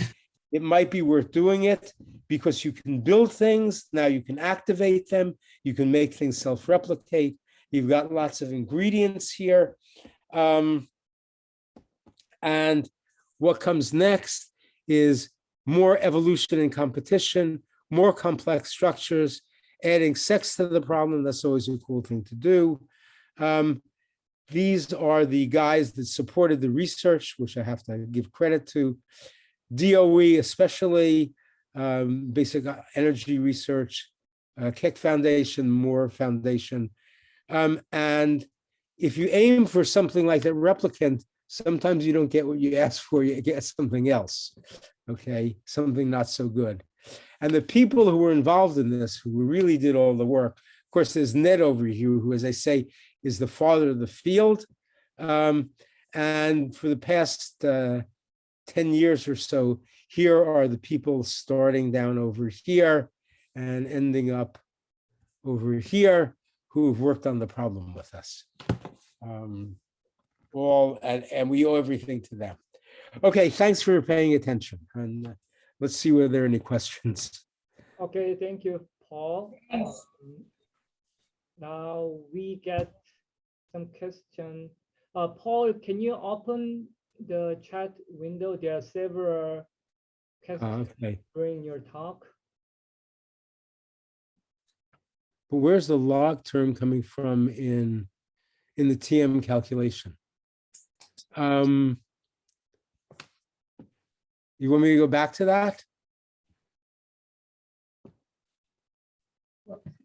It might be worth doing it because you can build things, now you can activate them, you can make things self-replicate, you've got lots of ingredients here. And what comes next is more evolution and competition, more complex structures, adding sex to the problem. That's always a cool thing to do. These are the guys that supported the research, which I have to give credit to. DOE especially, Basic Energy Research, Keck Foundation, Moore Foundation. And if you aim for something like that replicant, sometimes you don't get what you ask for, you get something else, okay? Something not so good. And the people who were involved in this, who really did all the work, of course, there's Ned over here, who, as I say, is the father of the field. And for the past 10 years or so, here are the people starting down over here and ending up over here who have worked on the problem with us. And we owe everything to them. Okay, thanks for paying attention. And let's see whether there are any questions. Okay, thank you, Paul. Now we get some question. Paul, can you open the chat window? There are several questions during your talk. But where's the log term coming from in the TM calculation? You want me to go back to that?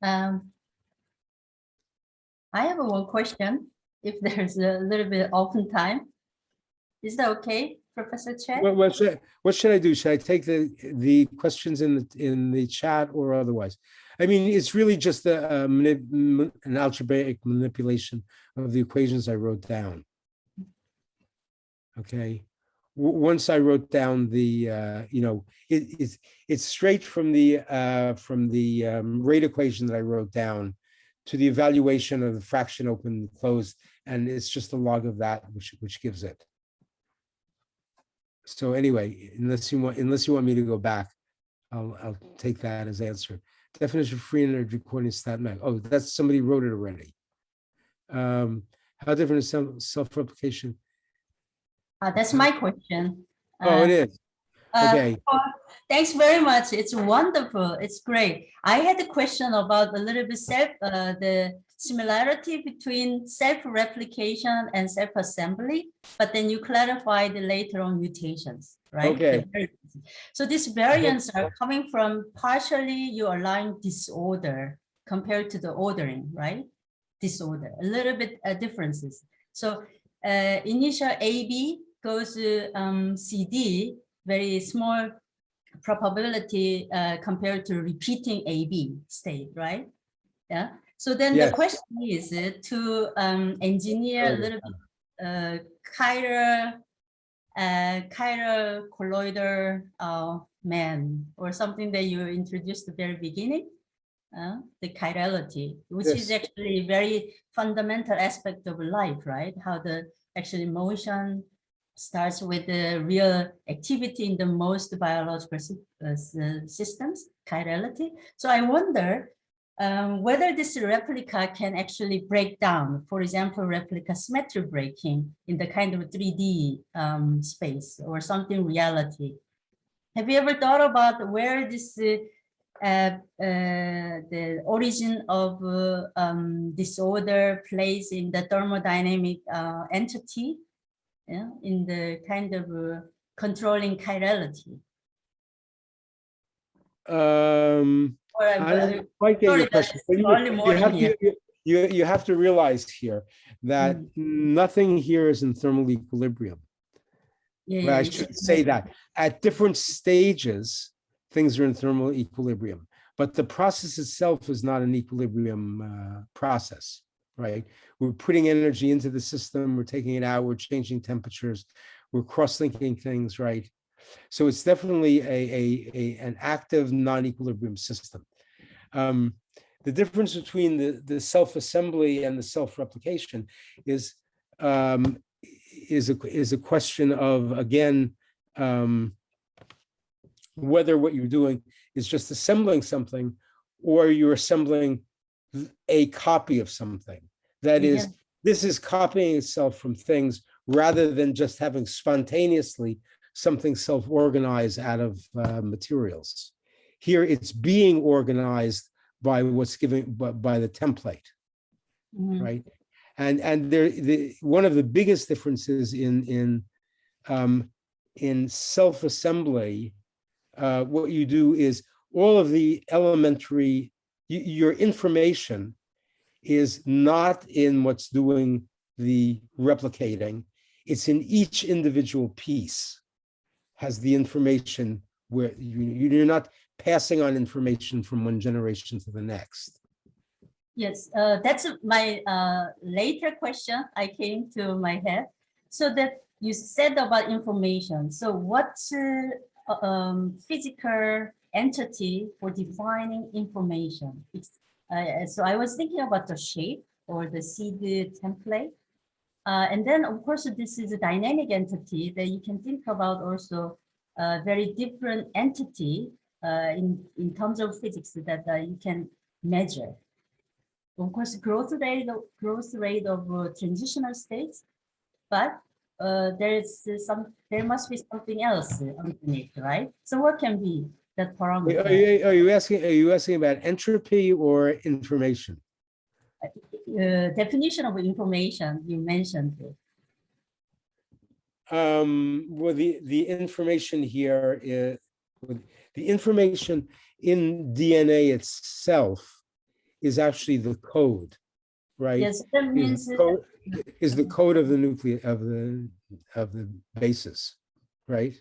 I have one question, if there's a little bit open time. Is that okay, Professor Chen? What should I do? Should I take the questions in the chat or otherwise? I mean, it's really just an algebraic manipulation of the equations I wrote down. Okay. Once I wrote down the, it's straight from the rate equation that I wrote down to the evaluation of the fraction open and closed, and it's just a log of that which gives it. So anyway, unless you want me to go back, I'll take that as answer. Definition of free energy according to stat mag. Oh, that's somebody wrote it already. How different is self-replication? That's my question. Oh, it is. Okay. Thanks very much. It's wonderful. It's great. I had a question about a little bit the similarity between self-replication and self-assembly, but then you clarified later on mutations, right? Okay. So these variants are coming from partially you align disorder compared to the ordering, right? Disorder, a little bit differences. So initial AB goes to CD, very small probability compared to repeating AB state, right? Yeah. So then the question is to engineer a little bit chiral colloidal man, or something that you introduced at the very beginning, the chirality, which is actually a very fundamental aspect of life, right? How the actually motion starts with the real activity in the most biological systems, chirality. So I wonder whether this replica can actually break down, for example, replica symmetry breaking in the kind of 3D space or something reality. Have you ever thought about where this the origin of disorder plays in the thermodynamic entity, yeah, in the kind of controlling chirality. I don't quite get your question. You have to realize here that nothing here is in thermal equilibrium. Yeah, Well, I should say that at different stages, things are in thermal equilibrium, but the process itself is not an equilibrium process, right? We're putting energy into the system, we're taking it out, we're changing temperatures, we're cross-linking things, right? So it's definitely an active non-equilibrium system. The difference between the self-assembly and the self-replication is a question of, again, whether what you're doing is just assembling something or you're assembling a copy of something. That is, this is copying itself from things rather than just having spontaneously something self-organized out of materials. Here it's being organized by what's given by the template, right? And there, one of the biggest differences in self-assembly, what you do is all of the elementary, your information is not in what's doing the replicating. It's in each individual piece has the information where you're not passing on information from one generation to the next. Yes, that's my later question I came to my head. So that you said about information. So what's physical entity for defining information? So I was thinking about the shape or the seed template. And then, of course, this is a dynamic entity that you can think about also a very different entity in terms of physics that you can measure. Of course, growth rate of transitional states, but there must be something else underneath, right? So what can be that parameter? Are you asking about entropy or information? Definition of information you mentioned. Well, the information here is the information in DNA itself is actually the code, right? Yes, that means is the code of the nucleus of the basis, right?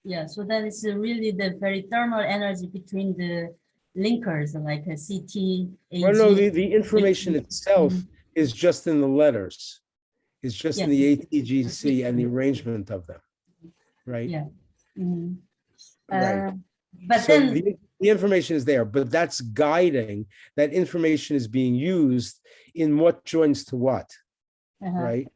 Yeah, so that is really the very thermal energy between the linkers, like a CT, AG. Well, no, the information itself is just in the letters. It's just in the ATGC and the arrangement of them, right? Yeah. Right. But so then the information is there, but that's guiding. That information is being used in what joins to what, right?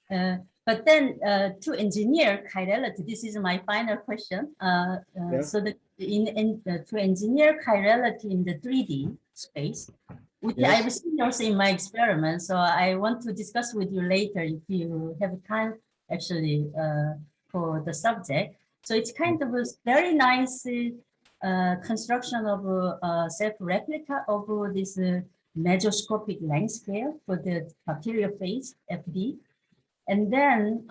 But then to engineer chirality, this is my final question. So that to engineer chirality in the 3D space, which I've seen also in my experiment. So I want to discuss with you later if you have time actually for the subject. So it's kind of a very nice construction of self-replica of this mesoscopic length scale for the bacterial phase, FD. And then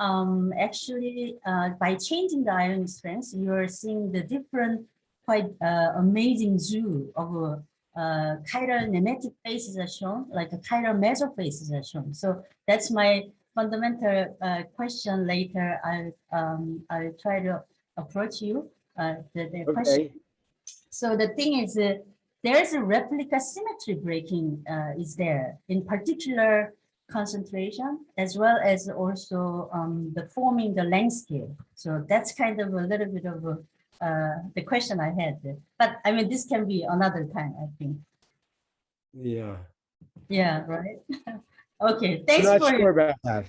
actually by changing the ionic strength, you're seeing the different quite amazing zoo of chiral nemetic phases are shown, like a chiral mesophases are shown. So that's my fundamental question later. I'll try to approach you the question. So the thing is, there's a replica symmetry breaking is there, in particular concentration, as well as also the forming the length scale. So that's kind of a little bit of the question I had. But I mean, this can be another time, I think. Yeah. Yeah, right. Okay, thanks I'm for not sure about that.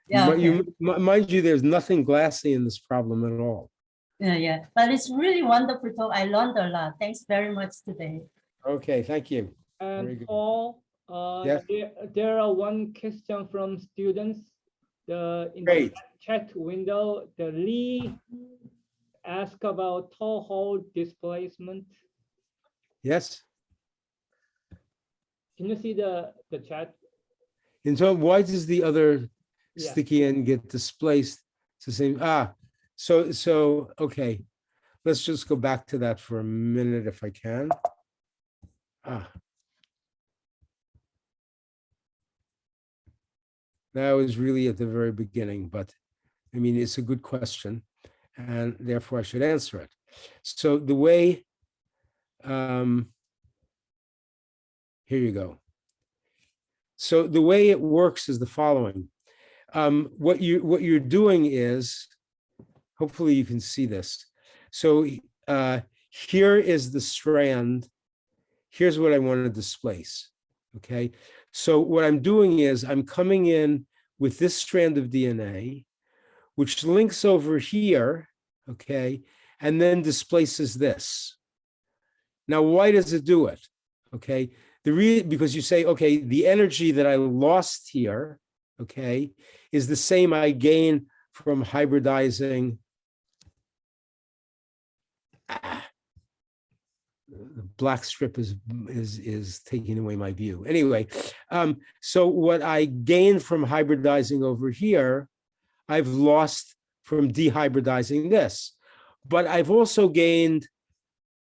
Yeah, okay. Mind you, there's nothing glassy in this problem at all. Yeah, but it's really wonderful talk. I learned a lot. Thanks very much today. Okay, thank you. And Paul, yes? there are one question from students. In Great. the chat window, the Lee asked about toe hole displacement. Yes. Can you see the chat? And so why does the other Yeah. sticky end get displaced? It's the same. So okay. Let's just go back to that for a minute if I can. That was really at the very beginning, but I mean, it's a good question, and therefore I should answer it. So the way, here you go. So the way it works is the following. What you're doing is, hopefully you can see this. So here is the strand. Here's what I want to displace. Okay. So what I'm doing is I'm coming in with this strand of DNA, which links over here, okay, and then displaces this. Now, why does it do it? Okay, because you say, okay, the energy that I lost here, okay, is the same I gain from hybridizing. The black strip is taking away my view. Anyway, so what I gain from hybridizing over here, I've lost from dehybridizing this, but I've also gained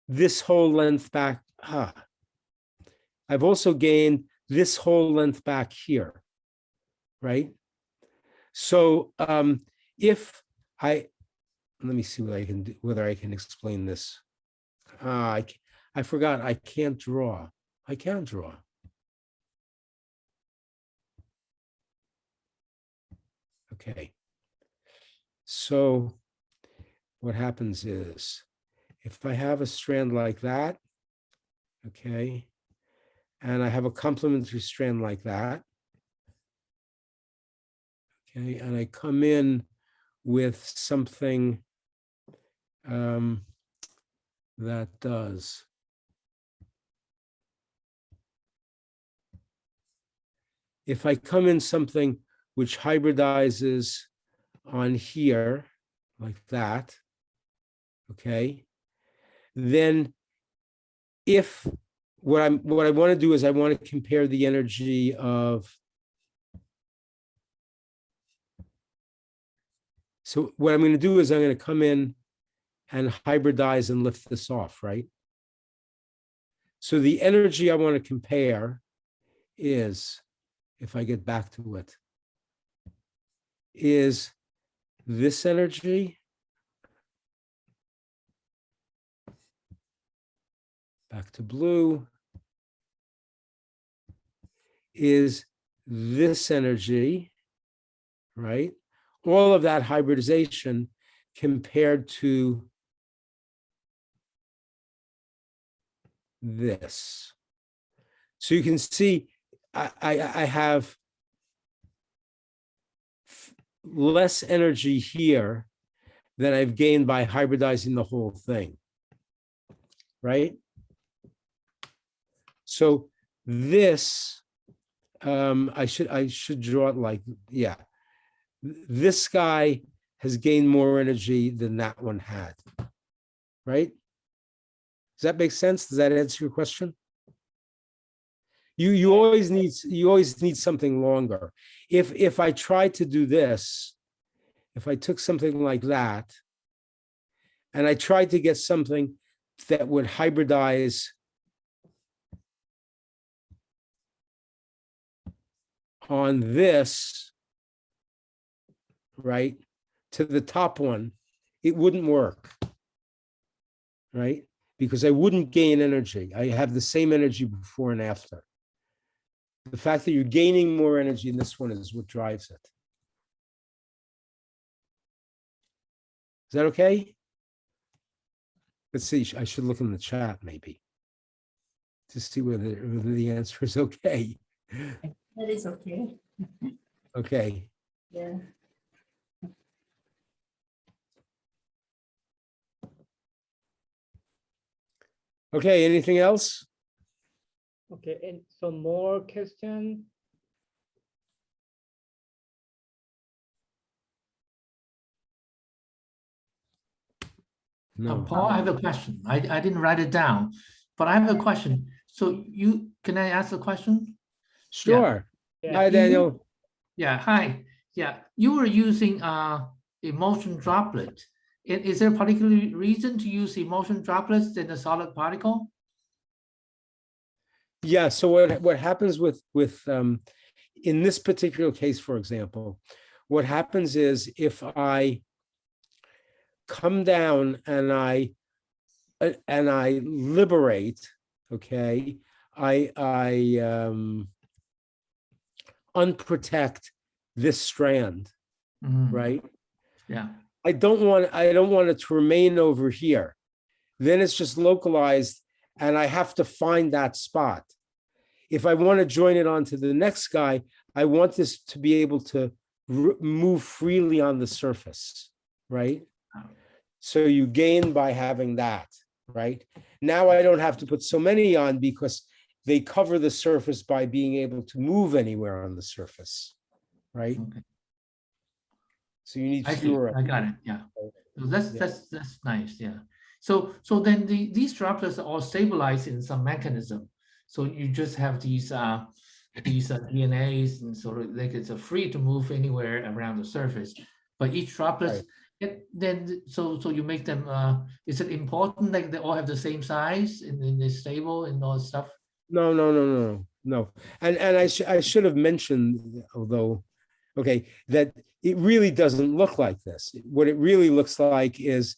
this whole length back. I've also gained this whole length back here, right? So if let me see what I can do, whether I can explain this. I forgot, I can't draw. I can't draw. Okay. So what happens is, if I have a strand like that, okay, and I have a complementary strand like that, okay, and I come in with something that does. If I come in something which hybridizes on here, like that, okay, then if what I want to do is I want to compare the energy of, so what I'm going to do is I'm going to come in and hybridize and lift this off, right? So the energy I want to compare is, if I get back to it, is this energy, back to blue, is this energy, right? All of that hybridization compared to this. So you can see I have less energy here than I've gained by hybridizing the whole thing, right? So this, I should draw it like, yeah. This guy has gained more energy than that one had, right? Does that make sense? Does that answer your question? You always need something longer. If I tried to do this, if I took something like that, and I tried to get something that would hybridize on this, right, to the top one, it wouldn't work, right? Because I wouldn't gain energy. I have the same energy before and after. The fact that you're gaining more energy in this one is what drives it. Is that okay? Let's see, I should look in the chat maybe to see whether the answer is okay. That is okay. Okay. Yeah. Okay, anything else? Okay, and some more question. No. Paul, I have a question. I didn't write it down. But I have a question. So can I ask a question? Sure. Yeah. Hi, Daniel. Yeah, hi. Yeah, you were using emulsion droplet. Is there a particular reason to use emulsion droplets than a solid particle? Yeah. So what happens with in this particular case, for example, what happens is if I come down and I liberate, okay, I unprotect this strand, Mhm. right? Yeah. I don't want it to remain over here. Then it's just localized and I have to find that spot. If I want to join it onto the next guy, I want this to be able to move freely on the surface, right? So you gain by having that, right? Now I don't have to put so many on because they cover the surface by being able to move anywhere on the surface, right? Okay. So you need I see. fewer. I got it. Yeah. So that's Yeah. that's nice. Yeah. So then these droplets are all stabilized in some mechanism. So you just have these DNAs and sort of like it's free to move anywhere around the surface. But each droplet, then so you make them. Is it important like they all have the same size and they're stable and all that stuff? No. And I should have mentioned, although, okay, that it really doesn't look like this. What it really looks like is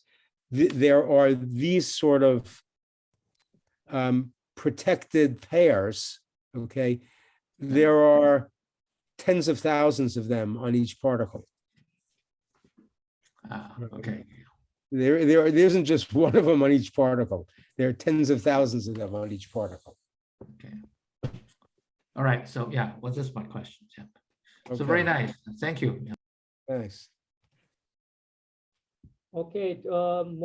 there are these sort of protected pairs, okay? There are tens of thousands of them on each particle. Okay. There isn't just one of them on each particle. There are tens of thousands of them on each particle. Okay. All right. So yeah, well, that's my question. Yeah. So Okay. very nice. Thank you. Yeah. Thanks. Okay,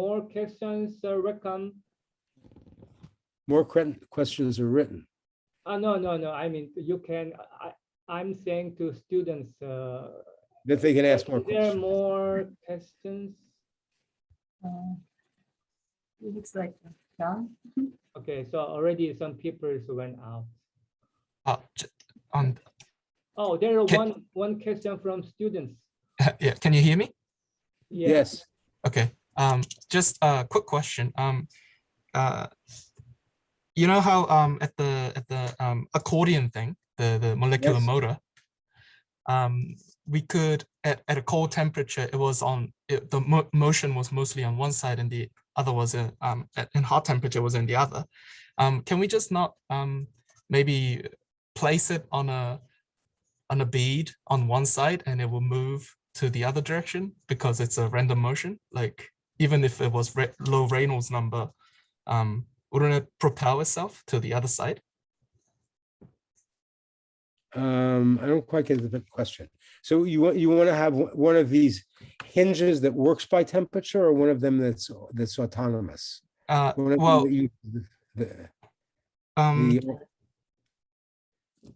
more questions, welcome. More questions are written. No. I mean, you can. I'm saying to students. That they can ask more Is there questions. more questions? It looks like done. Okay, so already some papers went out. Oh, there are one question from students. Yeah, can you hear me? Yes. Okay. Just a quick question. You know how at the accordion thing, the molecular Yes. motor, we could at a cold temperature, it was on the motion was mostly on one side and the other was in hot temperature was in the other. Can we just not maybe place it on a bead on one side and it will move to the other direction because it's a random motion? Like even if it was low Reynolds number, wouldn't it propel itself to the other side? I don't quite get the question. So you want to have one of these hinges that works by temperature, or one of them that's autonomous? Well,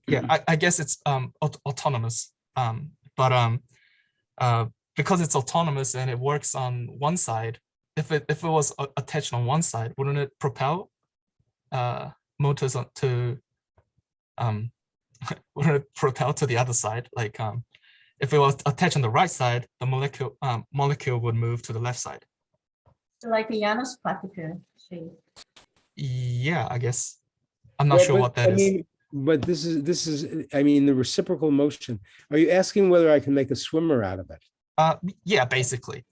yeah, I guess it's autonomous. But because it's autonomous and it works on one side, if it was attached on one side, wouldn't it propel motors to wouldn't it propel to the other side? Like if it was attached on the right side, the molecule would move to the left side. So like a Janus particle shape. Yeah, I guess. I'm not sure what that is. But this is, I mean, the reciprocal motion. Are you asking whether I can make a swimmer out of it? Yeah, basically.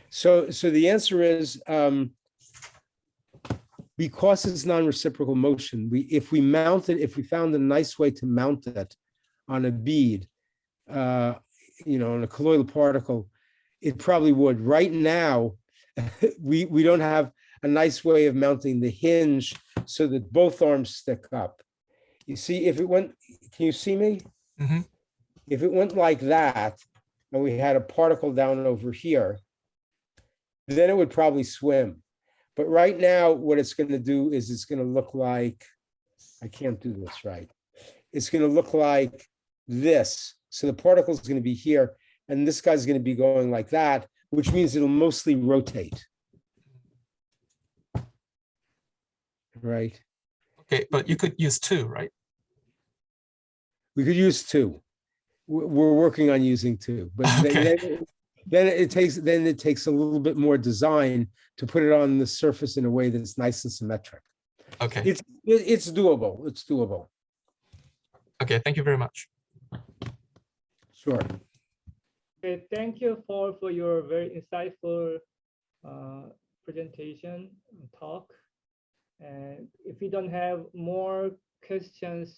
So the answer is, because it's non-reciprocal motion, if we found a nice way to mount it on a bead, on a colloidal particle, it probably would. Right now, we don't have a nice way of mounting the hinge so that both arms stick up. You see, if it went, can you see me? Mm-hmm. If it went like that, and we had a particle down over here, then it would probably swim. But right now, what it's going to do is it's going to look like, I can't do this right. It's going to look like this. So the particle is going to be here, and this guy's going to be going like that, which means it'll mostly rotate. right? Okay, but you could use 2, right? We could use 2. We're working on using 2, but Okay. then it takes a little bit more design to put it on the surface in a way that's nice and symmetric. Okay. It's doable. It's doable. Okay, thank you very much. Sure. Okay, thank you for your very insightful presentation and talk. And if you don't have more questions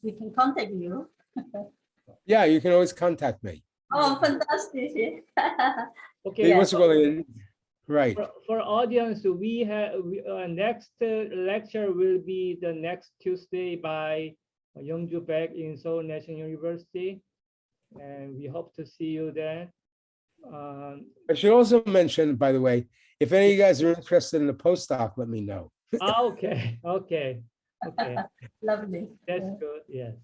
We can contact you. Yeah, you can always contact me. Oh, fantastic. okay, Once in a while, right. For audience, we have next lecture will be the next Tuesday by Youngju Baek in Seoul National University, and we hope to see you then. I should also mention, by the way, if any of you guys are interested in a postdoc, let me know. Okay, okay. Lovely. That's good. Yes.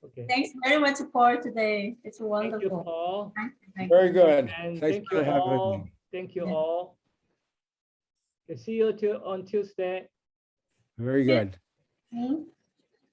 Okay. Thanks very much for today. It's Thank you, wonderful. Paul. Thank Very you. good. And Thanks thank for you having all. me. Thank you Yeah. all. Okay, see you on Tuesday. Very good. Hmm?